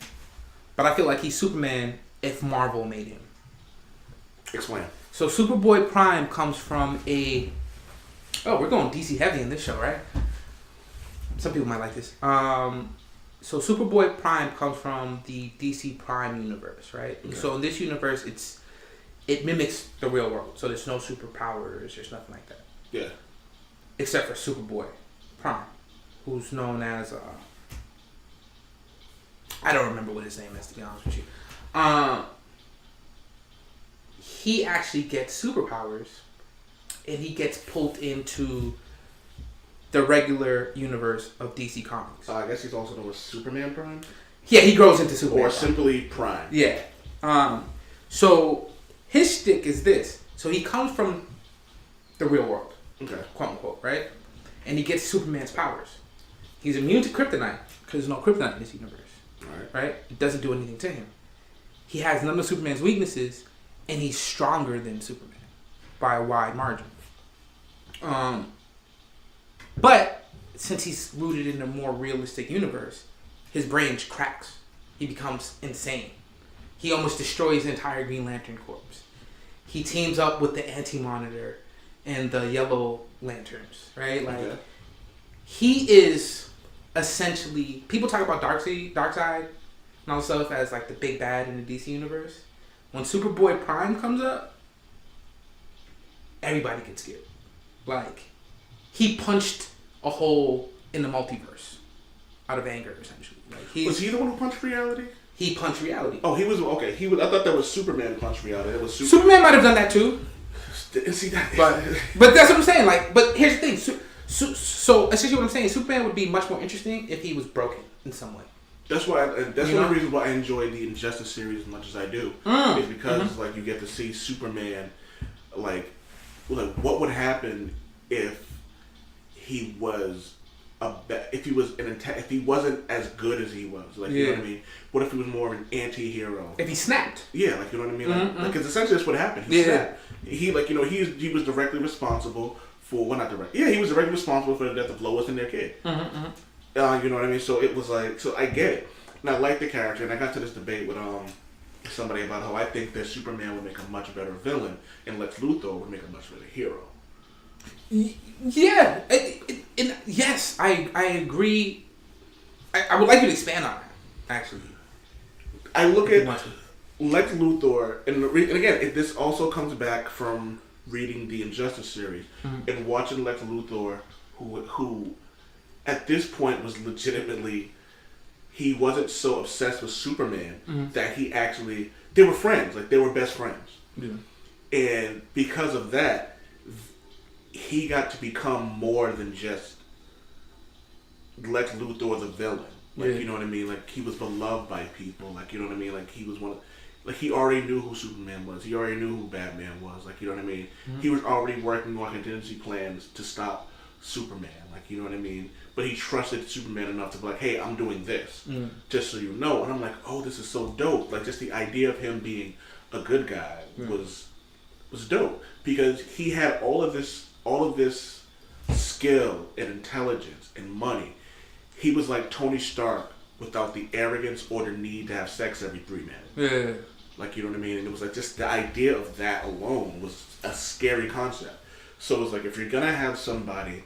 but I feel like he's Superman if Marvel made him. Explain. So Superboy Prime comes from we're going DC heavy in this show, right? Some people might like this. So Superboy Prime comes from the DC Prime universe, right? Okay. So in this universe, it mimics the real world. So there's no superpowers, there's nothing like that. Yeah. Except for Superboy Prime, who's known as I don't remember what his name is, to be honest with you. He actually gets superpowers, and he gets pulled into the regular universe of DC Comics. I guess he's also known as Superman Prime? Yeah, he grows into Superman Or Prime. simply Prime. Yeah. So his shtick is this. So he comes from the real world. Okay. Quote unquote, right? And he gets Superman's powers. He's immune to kryptonite, because there's no kryptonite in this universe. Right? It doesn't do anything to him. He has none of Superman's weaknesses, and he's stronger than Superman by a wide margin. But since he's rooted in a more realistic universe, his brain cracks. He becomes insane. He almost destroys the entire Green Lantern Corps. He teams up with the Anti-Monitor and the Yellow Lanterns, right? Like, he is essentially, people talk about Darkseid and all this stuff as like the big bad in the DC universe. When Superboy Prime comes up, everybody gets scared. Like, he punched a hole in the multiverse out of anger, essentially. Like, was he the one who punched reality? he punched reality. Oh, he was okay. He was. I thought that was Superman punched reality. It was Superman might have done that too. See that, but that's what I'm saying. Like, but here's the thing. So essentially, what I'm saying is Superman would be much more interesting if he was broken in some way. That's why. That's one of the reasons why I enjoy the Injustice series as much as I do. Is because like you get to see Superman, like what would happen if he was if he wasn't as good as he was, like you know what I mean? What if he was more of an anti-hero? If he snapped, like you know what I mean? Like because essentially that's what happened. He snapped. He he was directly responsible for he was directly responsible for the death of Lois and their kid. You know what I mean? So it was like I get it, and I like the character, and I got to this debate with somebody about how I think that Superman would make a much better villain, and Lex Luthor would make a much better hero. Yeah, yes, I agree. I would like you to expand on that. Actually, I look at Lex Luthor, and again, this also comes back from reading the Injustice series and watching Lex Luthor, who at this point was legitimately, he wasn't so obsessed with Superman that he actually, they were friends, like they were best friends, and because of that, he got to become more than just Lex Luthor the villain. Like, you know what I mean? Like, he was beloved by people. Like, you know what I mean? Like, he was like, he already knew who Superman was. He already knew who Batman was. Like, you know what I mean? He was already working on contingency plans to stop Superman. Like, you know what I mean? But he trusted Superman enough to be like, hey, I'm doing this. Just so you know. And I'm like, oh, this is so dope. Like, just the idea of him being a good guy was dope. Because he had all of this skill and intelligence and money. He was like Tony Stark without the arrogance or the need to have sex every 3 minutes. Yeah. Like, you know what I mean? And it was like just the idea of that alone was a scary concept. So it was like, if you're going to have somebody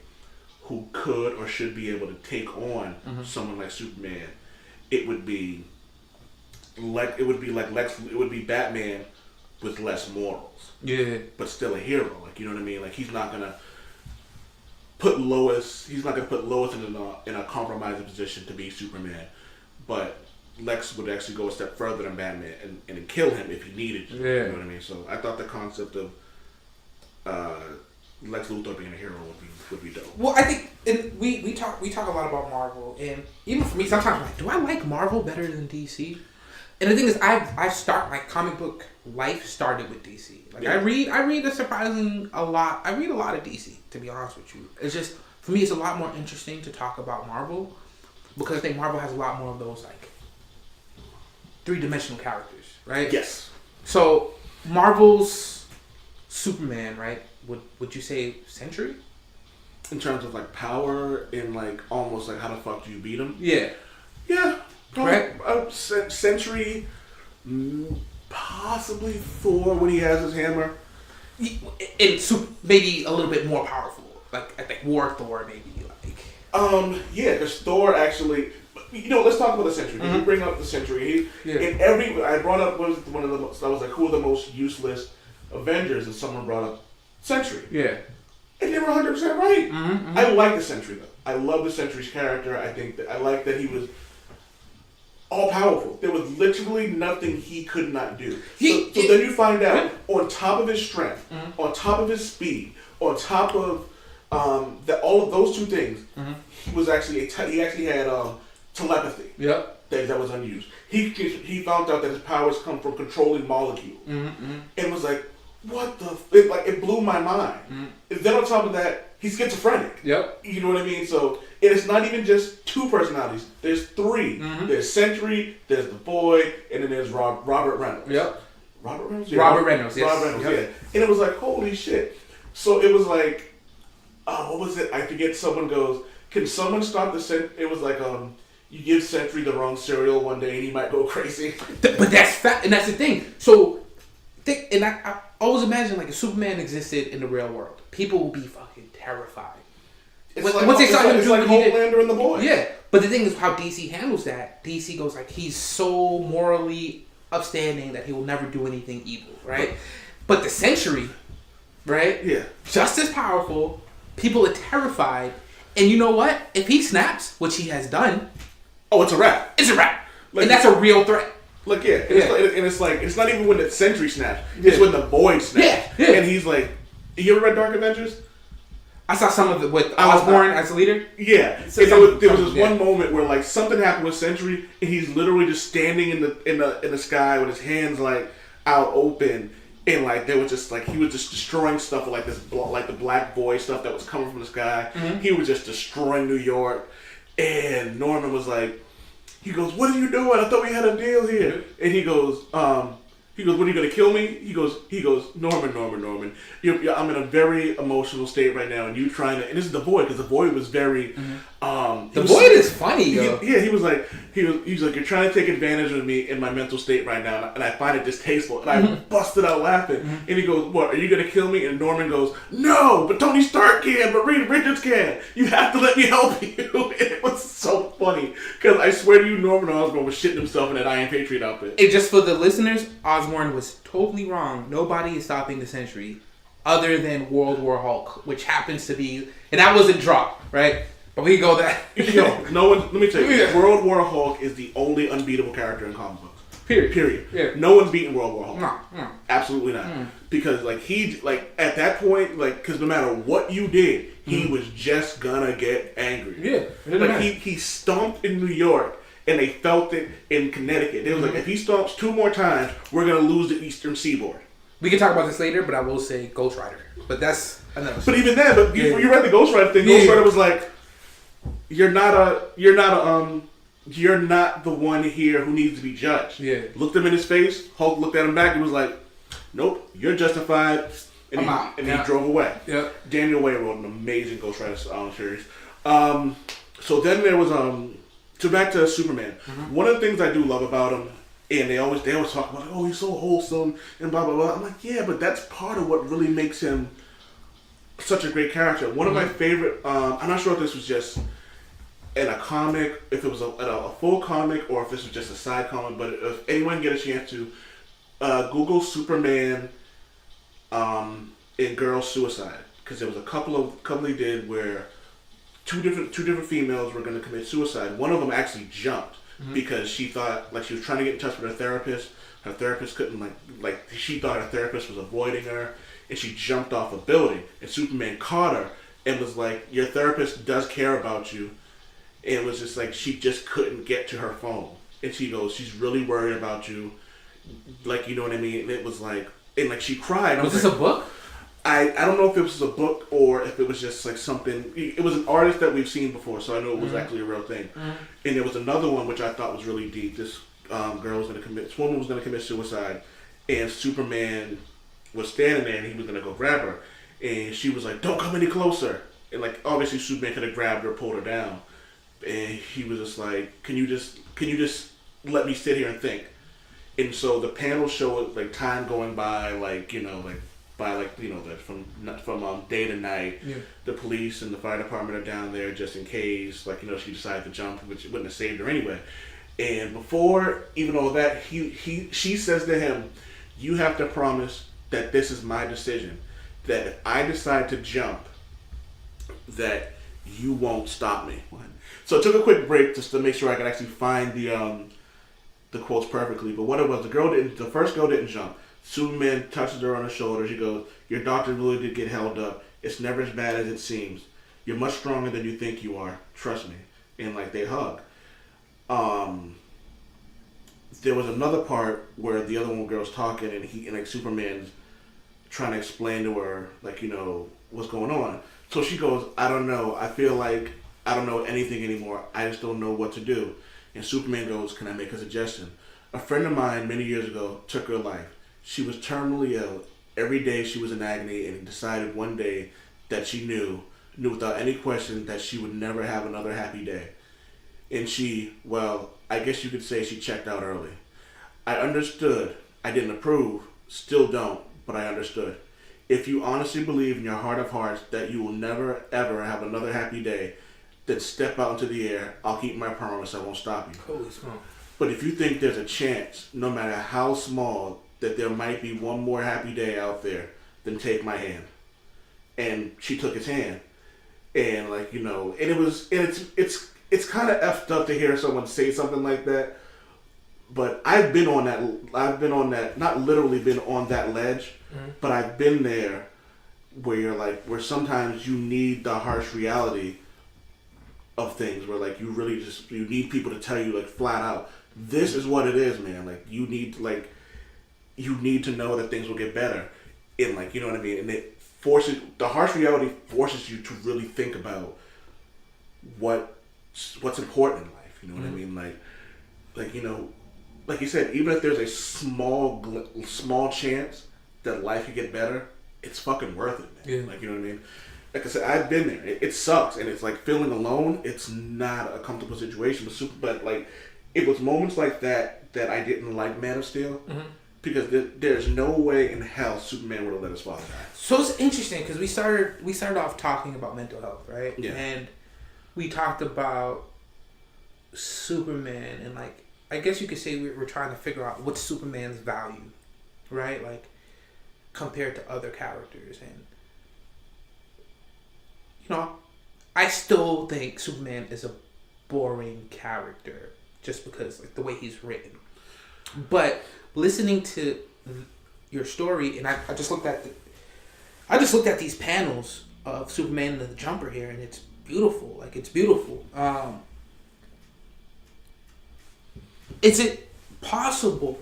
who could or should be able to take on someone like Superman, it would be Batman with less morals. Yeah. But still a hero. Like, you know what I mean? Like, he's not going to put Lois in a compromising position to be Superman, but Lex would actually go a step further than Batman and kill him if he needed to. You know what I mean? So I thought the concept of Lex Luthor being a hero would be dope. Well, I think we talk a lot about Marvel, and even for me, sometimes I'm like, do I like Marvel better than DC? And the thing is, my comic book life started with DC. Like, I read a lot of DC, to be honest with you. It's just, for me, it's a lot more interesting to talk about Marvel, because I think Marvel has a lot more of those, like, 3-dimensional characters, right? Yes. So, Marvel's Superman, right? Would you say Century? In terms of, like, power and, like, almost, like, how the fuck do you beat him? Yeah. Yeah. Right? Century, possibly Thor when he has his hammer. And maybe a little bit more powerful. Like, I think War Thor, maybe, like. Yeah, because Thor actually, let's talk about the Century. You bring up the Century. I brought up I was like, who are the most useless Avengers? And someone brought up Century. Yeah. And they were 100% right. I like the Century, though. I love the Century's character. I like that he was all powerful. There was literally nothing he could not do. So then you find out, on top of his strength, on top of his speed, on top of all of those two things, he was actually he had telepathy. Yep. That was unused. He found out that his powers come from controlling molecules, and was like, what the? It blew my mind. And then on top of that, he's schizophrenic. Yep. You know what I mean? So it's not even just 2 personalities. There's 3. There's Century, there's the boy, and then there's Robert Reynolds. Yep. Robert Reynolds? Yeah. Robert Reynolds, yes. Robert Reynolds, yeah. And it was like, holy shit. So it was like, what was it? I forget. Someone goes, can someone stop the Century? It was like, you give Century the wrong cereal one day and he might go crazy. But that's fact, and that's the thing. So, I always imagine, like, if Superman existed in the real world, people would be fucking terrified. It's like Homelander and the Boys. Yeah, but the thing is how DC handles that. DC goes like, he's so morally upstanding that he will never do anything evil, right? But the Century, right? Yeah. Just as powerful. People are terrified. And you know what? If he snaps, which he has done. Oh, it's a wrap. It's a wrap. Like, and that's a real threat. Like, yeah. It's not even when the Sentry snaps. It's when the Void snaps. Yeah. And he's like, you ever read Dark Avengers? I saw some of it with Osborn as a leader. Yeah. So and there was this one moment where like something happened with Sentry, and he's literally just standing in the sky with his hands like out open, and like there was just like he was just destroying stuff with like this like the Black Void stuff that was coming from the sky. Mm-hmm. He was just destroying New York, and Norman was like, he goes, "What are you doing? I thought we had a deal here." And he goes, "What are you gonna kill me?" He goes, Norman. I'm in a very emotional state right now, and you trying to. And this is the Void, because the Void was very. The Void is funny, yo. He was like, you're trying to take advantage of me in my mental state right now, and I find it distasteful. And I busted out laughing. And he goes, "What? Are you gonna kill me?" And Norman goes, "No, but Tony Stark can, but Reed Richards can. You have to let me help you." And it was so funny, because I swear to you, Norman Osborn was shitting himself in that Iron Patriot outfit. And just for the listeners, Osborn was totally wrong. Nobody is stopping the Sentry other than World War Hulk, which happens to be, and that wasn't dropped, right? But we go that. No one. Let me tell you, World War Hulk is the only unbeatable character in comic books. Period. Yeah. No one's beating World War Hulk. No. Absolutely not. Because like at that point, like, because no matter what you did, he was just gonna get angry. Yeah. Like he stomped in New York, and they felt it in Connecticut. They was like, if he stomps 2 more times, we're gonna lose the Eastern Seaboard. We can talk about this later, but I will say Ghost Rider. But that's another. But even then, you read the Ghost Rider thing. Ghost Rider was like, you're not the one here who needs to be judged. Yeah. Looked him in his face. Hulk looked at him back and was like, "Nope, you're justified." And he drove away. Yeah. Daniel Way wrote an amazing Ghost Rider series. So then there was so back to Superman. One of the things I do love about him, and they always talk about, "Oh, he's so wholesome," and blah blah blah. I'm like, yeah, but that's part of what really makes him such a great character. One of my favorite. I'm not sure if this was just in a comic, if it was a full comic, or if this was just a side comic. But if anyone get a chance to Google Superman in girl suicide, because there was a couple they did where two different females were going to commit suicide. One of them actually jumped because she thought, like, she was trying to get in touch with her therapist. Her therapist couldn't, like she thought her therapist was avoiding her, and she jumped off a building. And Superman caught her and was like, "Your therapist does care about you." And it was just like, she just couldn't get to her phone. And she goes, "She's really worried about you." Like, you know what I mean? And it was like, and like, she cried. Was this a book? I don't know if it was a book or if it was just like something. It was an artist that we've seen before, so I know it was actually a real thing. And there was another one which I thought was really deep. This this woman was going to commit suicide, and Superman was standing there and he was going to go grab her. And she was like, "Don't come any closer." And like, obviously Superman could have grabbed her, pulled her down. And he was just like, can you just let me sit here and think? And so the panel showed like time going by, like, you know, like by like, you know, that from day to night. Yeah. The police and the fire department are down there just in case, like, you know, she decided to jump, which wouldn't have saved her anyway. And before even all that, she says to him, "You have to promise that this is my decision. That if I decide to jump, that you won't stop me." So I took a quick break just to make sure I could actually find the quotes perfectly. But what it was, the first girl didn't jump. Superman touches her on the shoulder. She goes, "Your doctor really did get held up. It's never as bad as it seems. You're much stronger than you think you are. Trust me." And like, they hug. There was another part where the other one girl's talking, and like Superman's trying to explain to her, like, you know, what's going on. So she goes, "I don't know. I feel like I don't know anything anymore. I just don't know what to do." And Superman goes, "Can I make a suggestion? A friend of mine many years ago took her life. She was terminally ill. Every day she was in agony, and decided one day that she knew without any question that she would never have another happy day. And well, I guess you could say she checked out early. I understood. I didn't approve. Still don't, but I understood. If you honestly believe in your heart of hearts that you will never, ever have another happy day, then step out into the air. I'll keep my promise. I won't stop you. Holy smoke. But if you think there's a chance, no matter how small, that there might be one more happy day out there, then take my hand." And she took his hand. And like, you know, and it's kind of effed up to hear someone say something like that. But I've been on that. Not literally been on that ledge, but I've been there where you're like, where sometimes you need the harsh reality of things, where like you need people to tell you like flat out, this is what it is, man. Like you need to know that things will get better, and like, you know what I mean. And the harsh reality forces you to really think about what's important in life. You know what I mean? Like you know, like you said, even if there's a small chance that life could get better, it's fucking worth it, man. Yeah. Like, you know what I mean? Like I said, I've been there. It sucks, and it's like feeling alone. It's not a comfortable situation, but like it was moments like that I didn't like Man of Steel, because there's no way in hell Superman would have let his father die. So it's interesting because we started off talking about mental health, right? Yeah. And we talked about Superman, and like I guess you could say we're trying to figure out what's Superman's value, right? Like compared to other characters. And you know, I still think Superman is a boring character just because like the way he's written. But listening to your story, and I just looked at these panels of Superman and the Jumper here, and it's beautiful. Like it's beautiful. Is it possible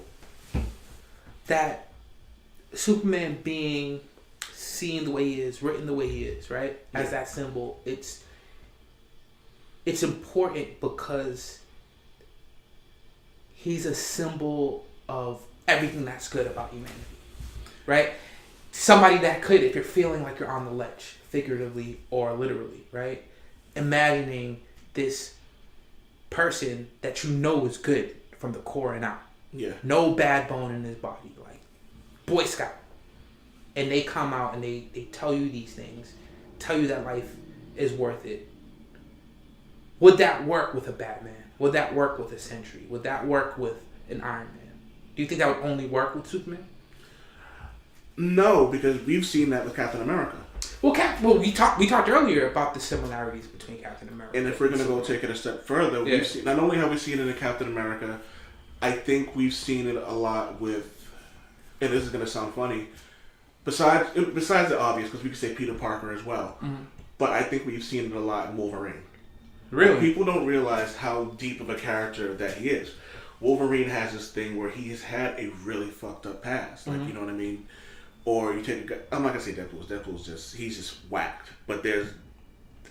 that Superman being seen the way he is, written the way he is, right? As that symbol, it's important because he's a symbol of everything that's good about humanity, right? Somebody that could, if you're feeling like you're on the ledge, figuratively or literally, right? Imagining this person that you know is good from the core and out. Yeah. No bad bone in his body, like Boy Scout. And they come out and they tell you these things, tell you that life is worth it. Would that work with a Batman? Would that work with a Sentry? Would that work with an Iron Man? Do you think that would only work with Superman? No, because we've seen that with Captain America. Well, we talked earlier about the similarities between Captain America. And if we're gonna go take it a step further, we've seen, not only have we seen it in Captain America, I think we've seen it a lot with, and this is gonna sound funny, besides the obvious, because we could say Peter Parker as well, but I think we've seen it a lot in Wolverine. Really? People don't realize how deep of a character that he is. Wolverine has this thing where he has had a really fucked up past, like, you know what I mean? Or you take I'm not gonna say Deadpool's he's just whacked. But there's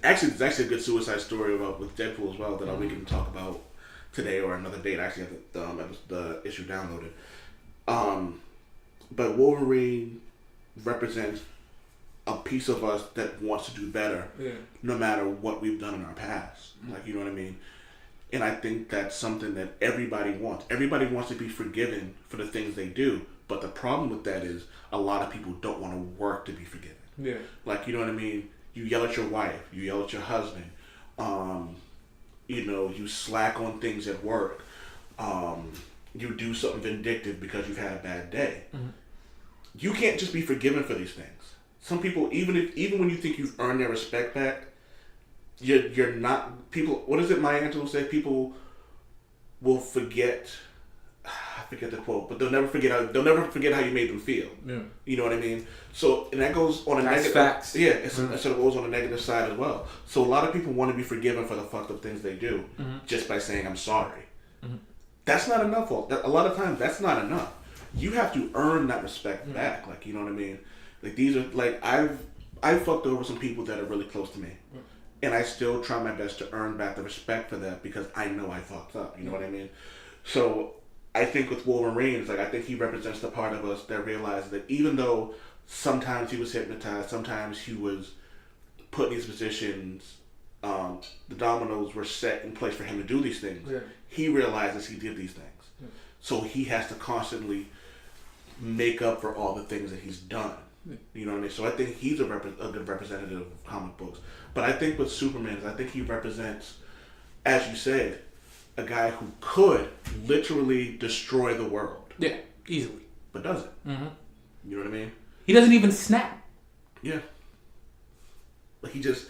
actually a good suicide story with Deadpool as well that we can talk about today or another date. I actually have the issue downloaded. But Wolverine represents a piece of us that wants to do better, no matter what we've done in our past. Like, you know what I mean? And I think that's something that everybody wants. Everybody wants to be forgiven for the things they do. But the problem with that is a lot of people don't want to work to be forgiven. Yeah. Like, you know what I mean? You yell at your wife. You yell at your husband. You know, you slack on things at work. You do something vindictive because you've had a bad day. You can't just be forgiven for these things. Some people, even when you think you've earned their respect back, you're not. People, what is it Maya Angelou say? People will forget. I forget the quote, but they'll never forget how you made them feel. Yeah. You know what I mean? So, and that goes on a negative. Facts. Yeah, it sort of goes on the negative side as well. So a lot of people want to be forgiven for the fucked up things they do just by saying I'm sorry. That's not enough. A lot of times, that's not enough. You have to earn that respect back. Like, you know what I mean? Like, these are like I've fucked over some people that are really close to me, and I still try my best to earn back the respect for that because I know I fucked up. You know what I mean? So I think with Wolverine, it's like I think he represents the part of us that realizes that even though sometimes he was hypnotized, sometimes he was put in these positions, the dominoes were set in place for him to do these things. Yeah. He realizes he did these things. Yeah. So he has to constantly make up for all the things that he's done. Yeah. You know what I mean? So I think he's a good representative of comic books. But I think with Superman, I think he represents, as you said, a guy who could literally destroy the world. Yeah, easily. But doesn't. You know what I mean? He doesn't even snap. Yeah. Like he just,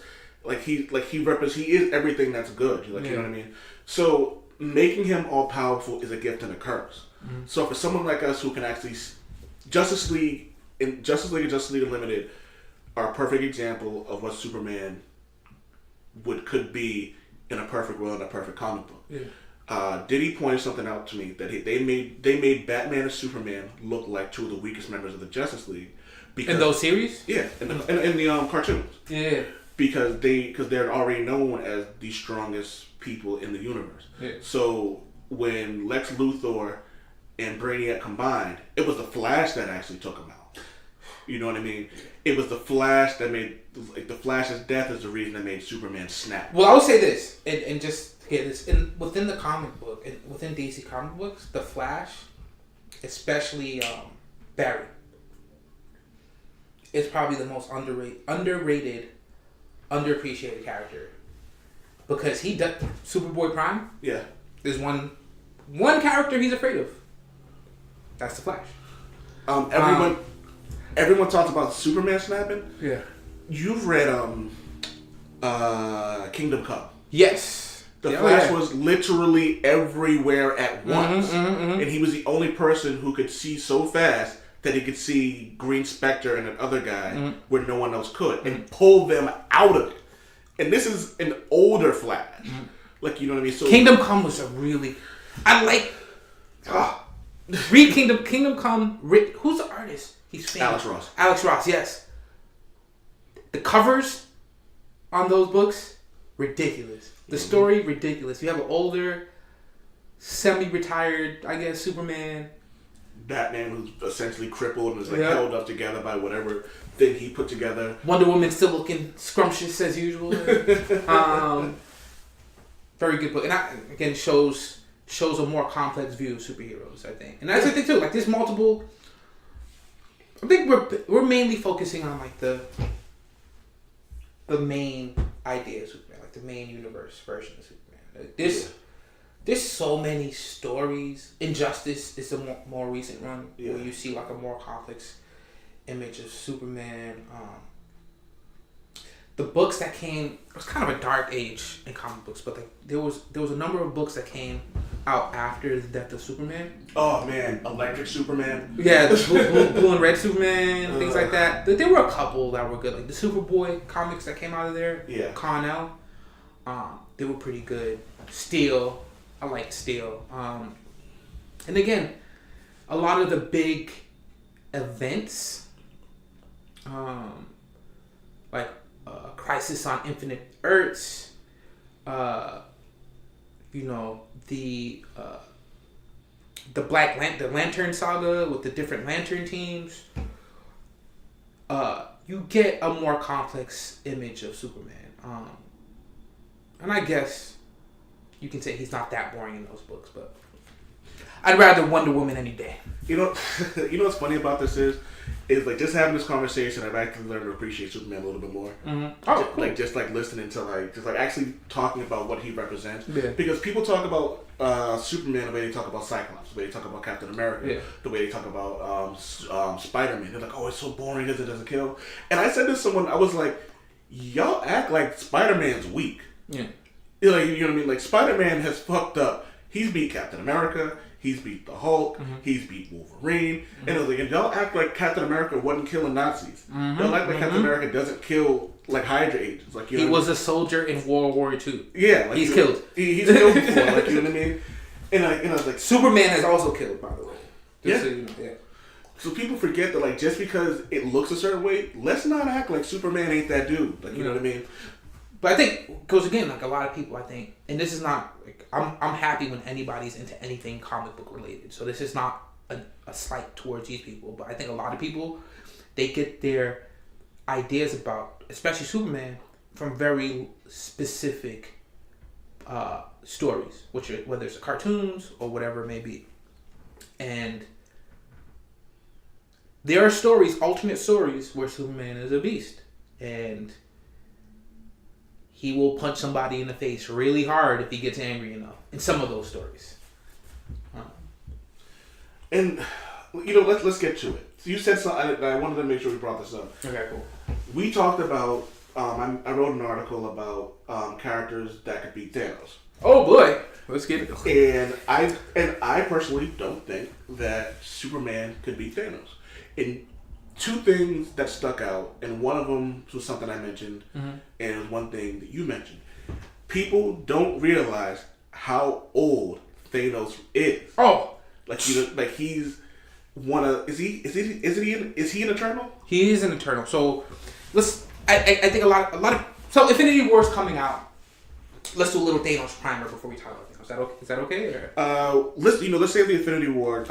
he is everything that's good. Like, you know what I mean? So making him all powerful is a gift and a curse. So for someone like us who can actually, Justice League and Justice League Unlimited are a perfect example of what Superman could be in a perfect world, in a perfect comic book. Diddy pointed something out to me that they made Batman and Superman look like two of the weakest members of the Justice League. Because, in those series? Yeah, in the cartoons. Yeah. Because they're already known as the strongest people in the universe. Yeah. So when Lex Luthor and Brainiac combined, it was the Flash that actually took him out. You know what I mean? It was the Flash that made the Flash's death is the reason that made Superman snap. Well, I would say this, and just get this within the comic book, and within DC comic books, the Flash, especially Barry, is probably the most underrated, underappreciated character because he does Superboy Prime. Yeah, there's one character he's afraid of. That's the Flash. Everyone talks about Superman snapping. Yeah. You've read Kingdom Come. Yes. The Flash was literally everywhere at once. And he was the only person who could see so fast that he could see Green Spectre and another guy where no one else could and pull them out of it. And this is an older Flash. Like, you know what I mean? So Kingdom Come was a really... read Kingdom Come. Who's the artist? He's famous. Alex Ross, yes. The covers on those books, ridiculous. The story, ridiculous. You have an older, semi-retired, I guess, Superman. Batman who's essentially crippled and is held up together by whatever thing he put together. Wonder Woman still looking scrumptious as usual. Very good book. And again, shows a more complex view of superheroes, I think. And that's the thing too. Like there's multiple... I think we're mainly focusing on like the main idea of Superman, like the main universe version of Superman. Like, there's so many stories. Injustice is a more recent run where you see like a more complex image of Superman. The books that came, it was kind of a dark age in comic books, but like there was a number of books that came out after the death of Superman. Oh man, Electric Superman. Yeah, the blue and red Superman, things like that. There were a couple that were good, like the Superboy comics that came out of there. Yeah, Connell. They were pretty good. Steel, I liked Steel. And again, a lot of the big events, like Crisis on Infinite Earths, the Lantern Saga with the different Lantern teams. You get a more complex image of Superman, and I guess you can say he's not that boring in those books, but I'd rather Wonder Woman any day. You know what's funny about this is like just having this conversation, I've actually learned to appreciate Superman a little bit more. Oh, cool. Like just like listening to just actually talking about what he represents. Yeah. Because people talk about Superman the way they talk about Cyclops, the way they talk about Captain America, the way they talk about Spider-Man. They're like, oh, it's so boring because it doesn't kill. And I said to someone, I was like, y'all act like Spider-Man's weak. Yeah. Like, you know what I mean? Like Spider-Man has fucked up. He's beat Captain America. He's beat the Hulk. He's beat Wolverine. And I was like, and y'all act like Captain America wasn't killing Nazis. Y'all act like Captain America doesn't kill like Hydra agents. Like he was a soldier in World War II. Yeah, like, he's killed. He's killed before. Like, you know what I mean? And I was like, Superman has also killed, by the way. Yeah. So, you know, yeah. So people forget that like just because it looks a certain way, let's not act like Superman ain't that dude. Like, you know what I mean? But I think, because again, like a lot of people, I think, and this is not, like, I'm happy when anybody's into anything comic book related. So this is not a slight towards these people. But I think a lot of people, they get their ideas about, especially Superman, from very specific stories, whether it's cartoons or whatever it may be. And there are stories, alternate stories, where Superman is a beast. And he will punch somebody in the face really hard if he gets angry enough. In some of those stories. And, you know, let's get to it. So you said something, I wanted to make sure we brought this up. Okay, cool. We talked about, I wrote an article about characters that could beat Thanos. Oh, boy. Let's get it. And I personally don't think that Superman could beat Thanos. And two things that stuck out, and one of them was something I mentioned, and one thing that you mentioned. People don't realize how old Thanos is. Oh, he's one of is he an Eternal? He is an Eternal. So I think a lot of so Infinity War is coming out. Let's do a little Thanos primer before we talk about Thanos. Is that okay? Or? Let's save the Infinity War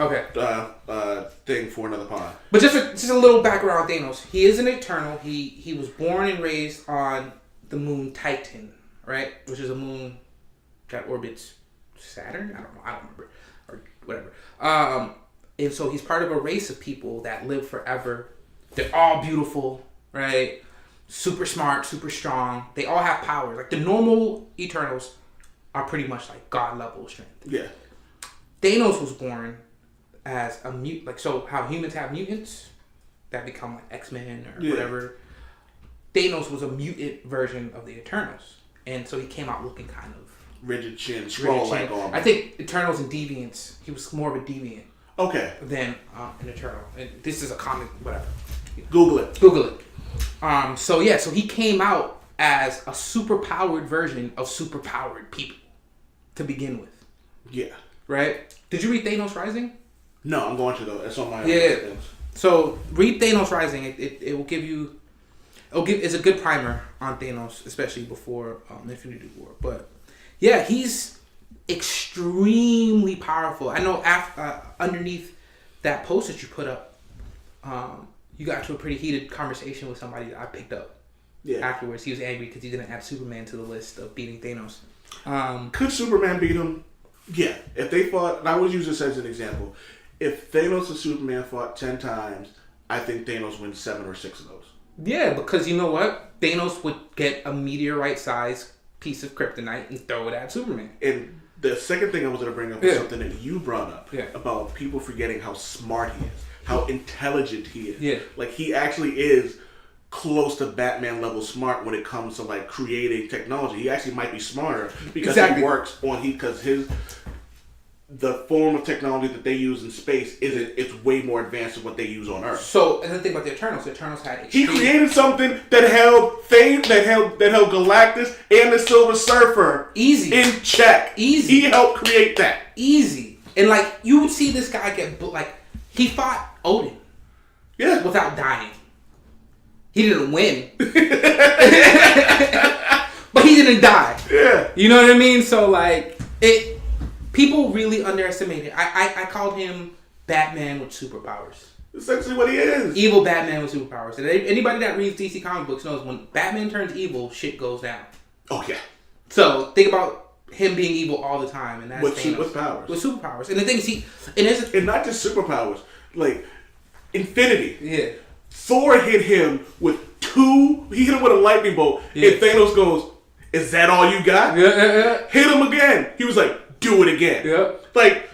thing for another pod. But just a little background on Thanos. He is an Eternal. He was born and raised on the moon Titan, right? Which is a moon that orbits Saturn. I don't remember, or whatever. And so he's part of a race of people that live forever. They're all beautiful, right? Super smart, super strong. They all have powers. Like the normal Eternals are pretty much like God level strength. Yeah. Thanos was born as a mutant. Like, so how humans have mutants that become like X-Men or whatever. Thanos was a mutant version of the Eternals. And so he came out looking kind of rigid chin, scroll like armor. I think Eternals and Deviants, he was more of a Deviant. Okay. Than an Eternal. And this is a comic, whatever. Google it. So he came out as a superpowered version of superpowered people to begin with. Yeah. Right? Did you read Thanos Rising? No, I'm going to though. It's on my things. So read Thanos Rising. It will give you. It's a good primer on Thanos, especially before Infinity War. But yeah, he's extremely powerful. I know underneath that post that you put up, you got into a pretty heated conversation with somebody that I picked up. Yeah. Afterwards, he was angry because he didn't add Superman to the list of beating Thanos. Could Superman beat him? Yeah. If they fought, and I would use this as an example. If Thanos and Superman fought 10 times, I think Thanos wins 7 or 6 of those. Yeah, because you know what? Thanos would get a meteorite-sized piece of kryptonite and throw it at Superman. And the second thing I was going to bring up is something that you brought up about people forgetting how smart he is, how intelligent he is. Yeah. Like, he actually is close to Batman level smart when it comes to like creating technology. He actually might be smarter because he works on the form of technology that they use in space it's way more advanced than what they use on Earth. So, and the thing about the Eternals had he created something that held Galactus and the Silver Surfer in check. He helped create that. Easy. And like you would see this guy he fought Odin. Yeah. Without dying. He didn't win. But he didn't die. Yeah. You know what I mean? So like people really underestimate it. I called him Batman with superpowers. Essentially what he is. Evil Batman with superpowers. And anybody that reads DC comic books knows when Batman turns evil, shit goes down. Oh yeah. So think about him being evil all the time, and that's with powers. With superpowers. And the thing is and not just superpowers, like Infinity. Yeah. Thor hit him with he hit him with a lightning bolt, and Thanos goes, "Is that all you got?" Yeah. Hit him again. He was like, "Do it again." Yeah. Like,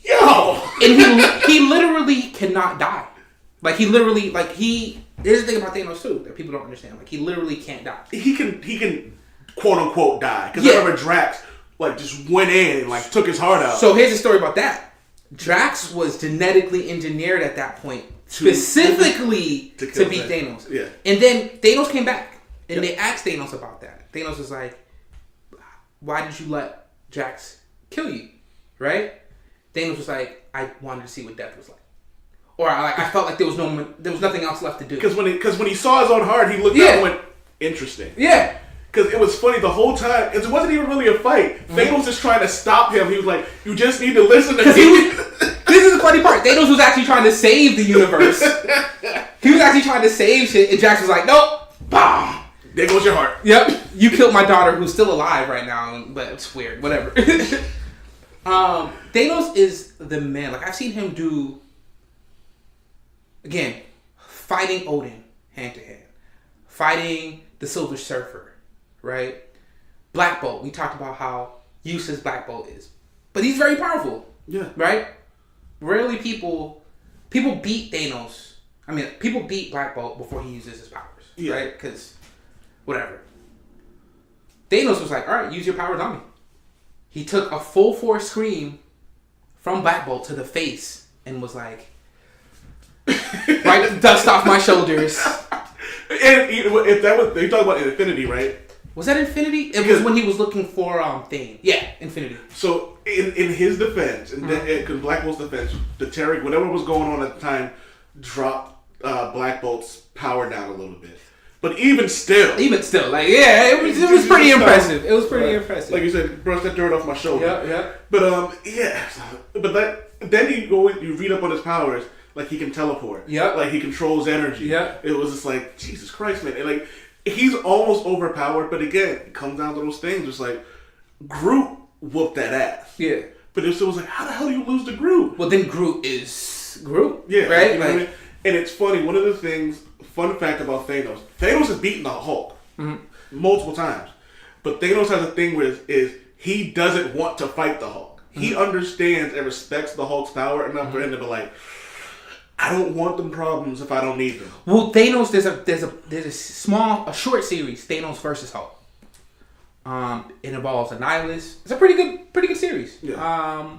yo. And he literally cannot die. Like he literally here's the thing about Thanos too that people don't understand. Like he literally can't die. He can quote unquote die because I remember Drax just went in and took his heart out. So here's the story about that. Drax was genetically engineered at that point specifically to beat Thanos. Yeah. And then Thanos came back and they asked Thanos about that. Thanos was like, "Why did you let Drax kill you?" Right? Thanos was like, "I wanted to see what death was like." Or I felt like there was nothing else left to do. Because when he saw his own heart, he looked up and went, "Interesting." Yeah. Because it was funny the whole time. It wasn't even really a fight. Mm-hmm. Thanos was just trying to stop him. He was like, "You just need to listen to me." This is the funny part. Thanos was actually trying to save the universe. He was actually trying to save shit, and Drax was like, "Nope." Bam. There goes your heart. Yep. You killed my daughter, who's still alive right now, but it's weird. Whatever. Thanos is the man. Like I've seen him do. Again, fighting Odin hand to hand, fighting the Silver Surfer, right? Black Bolt. We talked about how useless Black Bolt is, but he's very powerful. Yeah. Right. Rarely people beat Thanos. I mean, people beat Black Bolt before he uses his powers. Yeah. Right? Because whatever. Thanos was like, "All right, use your powers on me." he took a full force scream from Black Bolt to the face and was like, "Wipe the dust off my shoulders." And if that was, they talk about Infinity, right? Was that Infinity? It was when he was looking for Thing. Yeah, Infinity. So in his defense, in Black Bolt's defense, the Terry, whatever was going on at the time, dropped Black Bolt's power down a little bit. But even still, like it was pretty impressive. It was pretty impressive. Like you said, brush that dirt off my shoulder. Yeah. But then you read up on his powers. Like he can teleport. Yeah. Like he controls energy. Yeah. It was just like, Jesus Christ, man. And like he's almost overpowered, but again, it comes down to those things. It's like Groot whooped that ass. Yeah. But it still was like, how the hell do you lose to Groot? Well, then Groot is Groot. Yeah. Right? You know what I mean? And it's funny, one of the things, fun fact about Thanos has beaten the Hulk multiple times. But Thanos has a thing where is he doesn't want to fight the Hulk. He understands and respects the Hulk's power enough for him to be like, I don't want them problems if I don't need them. Well, Thanos, there's a short series, Thanos versus Hulk. It involves a nihilist. It's a pretty good series. Yeah.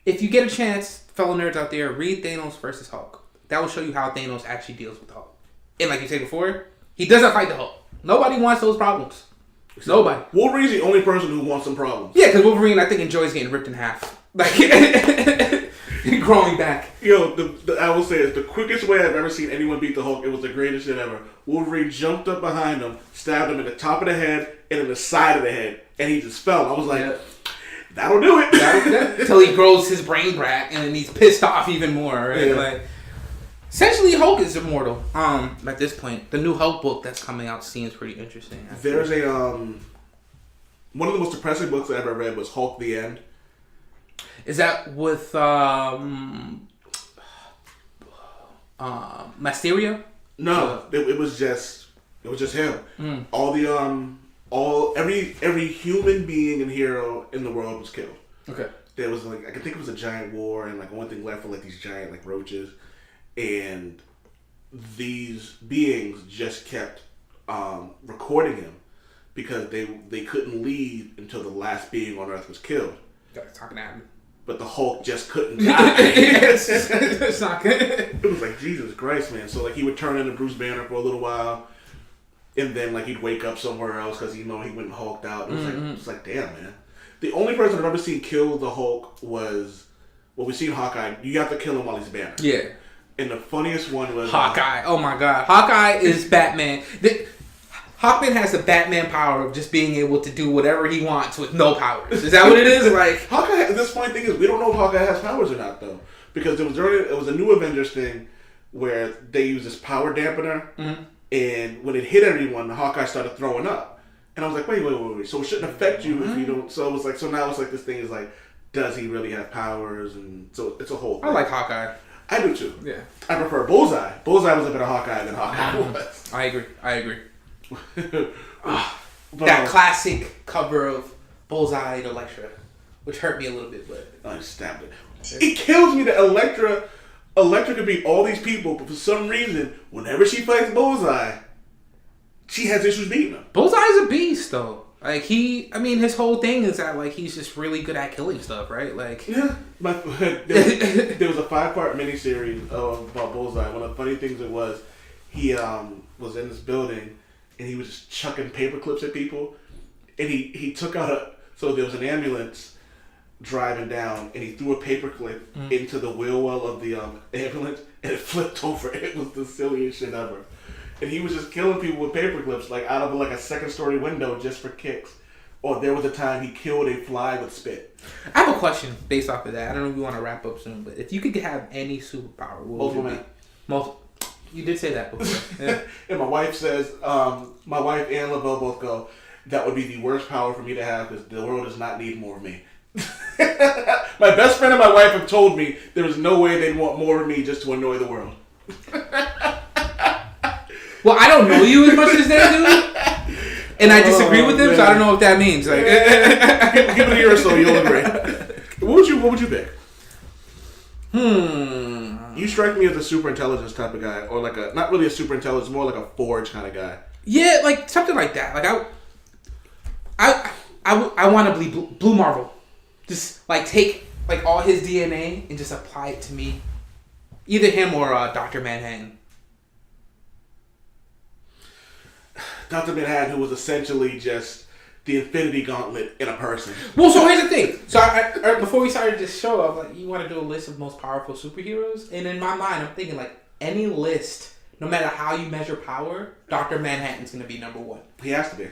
If you get a chance, fellow nerds out there, read Thanos versus Hulk. That will show you how Thanos actually deals with Hulk. And like you said before, he doesn't fight the Hulk. Nobody wants those problems. Nobody. Wolverine's the only person who wants some problems. Yeah, because Wolverine, I think, enjoys getting ripped in half. Like, growing back. Yo, I will say it's the quickest way I've ever seen anyone beat the Hulk. It was the greatest shit ever. Wolverine jumped up behind him, stabbed him in the top of the head and in the side of the head, and he just fell. I was like, that'll do it. Until he grows his brain back and then he's pissed off even more, right? Yeah. Like, essentially, Hulk is immortal. At this point, the new Hulk book that's coming out seems pretty interesting. There's a one of the most depressing books I ever read was Hulk: The End. Is that with Mysterio? No, it was just him. Every human being and hero in the world was killed. Okay. There was like, I can think it was a giant war, and like one thing left were like these giant like roaches, and these beings just kept recording him because they couldn't leave until the last being on Earth was killed. Talking at him. But the Hulk just couldn't die. It's not good. It was like, Jesus Christ, man. So like he would turn into Bruce Banner for a little while, and then like he'd wake up somewhere else because he went and hulked out. It was it's like, damn, man. The only person I've ever seen kill the Hulk was, well, we've seen Hawkeye. You have to kill him while he's Banner. Yeah. And the funniest one was Hawkeye. Oh my God, Hawkeye is Batman. Hawkman has the Batman power of just being able to do whatever he wants with no powers. Is that what it is? Like Hawkeye. This funny thing is, we don't know if Hawkeye has powers or not, though, because it was a new Avengers thing where they use this power dampener, and when it hit everyone, Hawkeye started throwing up, and I was like, wait. So it shouldn't affect you if you don't. So it was like, so now it's like this thing is like, does he really have powers? And so it's a whole thing. I like Hawkeye. I do too. Yeah. I prefer Bullseye. Bullseye was a better Hawkeye than Hawkeye was. I agree. But, that classic cover of Bullseye and Elektra, which hurt me a little bit, but I stabbed it. It kills me that Elektra could beat all these people, but for some reason, whenever she fights Bullseye, she has issues beating him. Bullseye's a beast, though. Like his whole thing is that like he's just really good at killing stuff, right? Like yeah, there was a 5-part miniseries about Bullseye. One of the funny things it was, he was in this building and he was just chucking paper clips at people, and he took out so there was an ambulance driving down, and he threw a paper clip into the wheel well of the ambulance, and it flipped over. It was the silliest shit ever. And he was just killing people with paper clips, like out of like a 2nd-story window just for kicks. Or there was a time he killed a fly with spit. I have a question based off of that. I don't know if we want to wrap up soon, but if you could have any superpower, what would it be? You did say that before. Yeah. And my wife says, my wife and LaBelle both go, that would be the worst power for me to have because the world does not need more of me. My best friend and my wife have told me there is no way they'd want more of me just to annoy the world. Well, I don't know you as much as they do, and I disagree with them, so I don't know what that means. Like, give it a year or so, you'll agree. What would you pick? You strike me as a super intelligence type of guy, or like a not really a super intelligence, more like a forge kind of guy. Yeah, like something like that. Like I I want to be Blue Marvel. Just like take like all his DNA and just apply it to me. Either him or Dr. Manhattan. Dr. Manhattan, who was essentially just the Infinity Gauntlet in a person. Well, so here's the thing. So I before we started this show, I was like, you want to do a list of most powerful superheroes? And in my mind, I'm thinking like any list, no matter how you measure power, Dr. Manhattan's going to be number one. He has to be.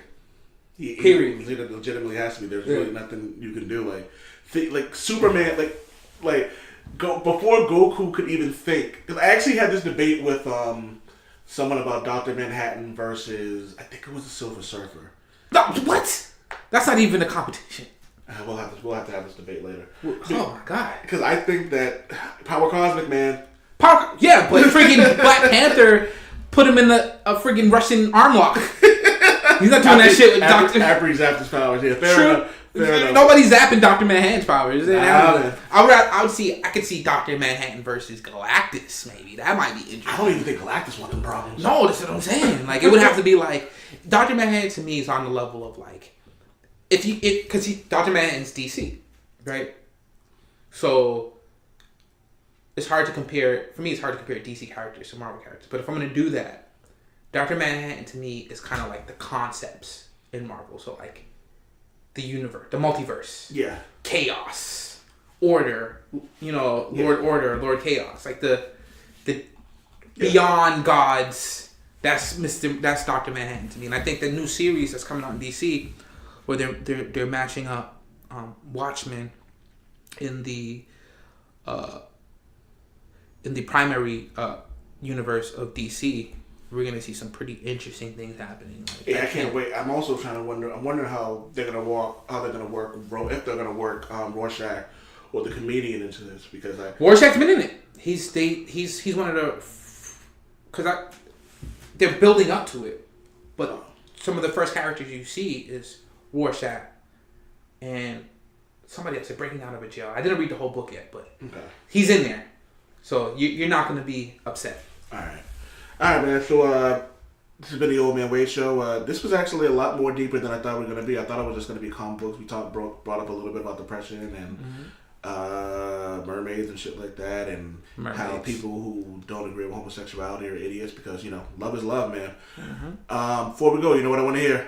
Period. He legitimately has to be. There's really nothing you can do. Like Superman, before Goku could even think. Because I actually had this debate with someone about Dr. Manhattan versus, I think it was the Silver Surfer. No, what? That's not even a competition. We'll have to have this debate later. Oh my god! Because I think that Power Cosmic, man. Yeah, but freaking Black Panther put him in a freaking Russian arm lock. He's not doing that shit with Doctor. After he zapped his powers, yeah, fair enough. Nobody's zapping Dr. Manhattan's powers. I could see Dr. Manhattan versus Galactus. Maybe that might be interesting. I don't even think Galactus wants them problems. No, that's what I'm saying. Like it would have to be like Dr. Manhattan to me is on the level of like because Dr. Manhattan's DC, right? So it's hard to compare. For me, it's hard to compare DC characters to Marvel characters. But if I'm gonna do that, Dr. Manhattan to me is kind of like the concepts in Marvel. So like the universe, the multiverse, chaos, order, Lord Order, Lord Chaos, like the beyond gods. That's Dr. Manhattan to me. And I think the new series that's coming out in DC, where they're matching up Watchmen in the primary universe of DC. We're gonna see some pretty interesting things happening. I can't wait. I'm also trying to wonder. I'm wondering how they're gonna work. If they're gonna work Rorschach or the comedian into this, because Rorschach's been in it. He's one of the because they're building up to it, but some of the first characters you see is Rorschach and somebody else. They're breaking out of a jail. I didn't read the whole book yet, but he's in there, so you're not gonna be upset. All right, man. So this has been the Old Man Wade Show. This was actually a lot more deeper than I thought we were going to be. I thought it was just going to be comic books. We brought up a little bit about depression and mermaids and shit like that, and how people who don't agree with homosexuality are idiots because love is love, man. Before we go, you know what I want to hear?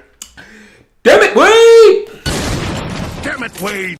Damn it, Wade! Damn it, Wade!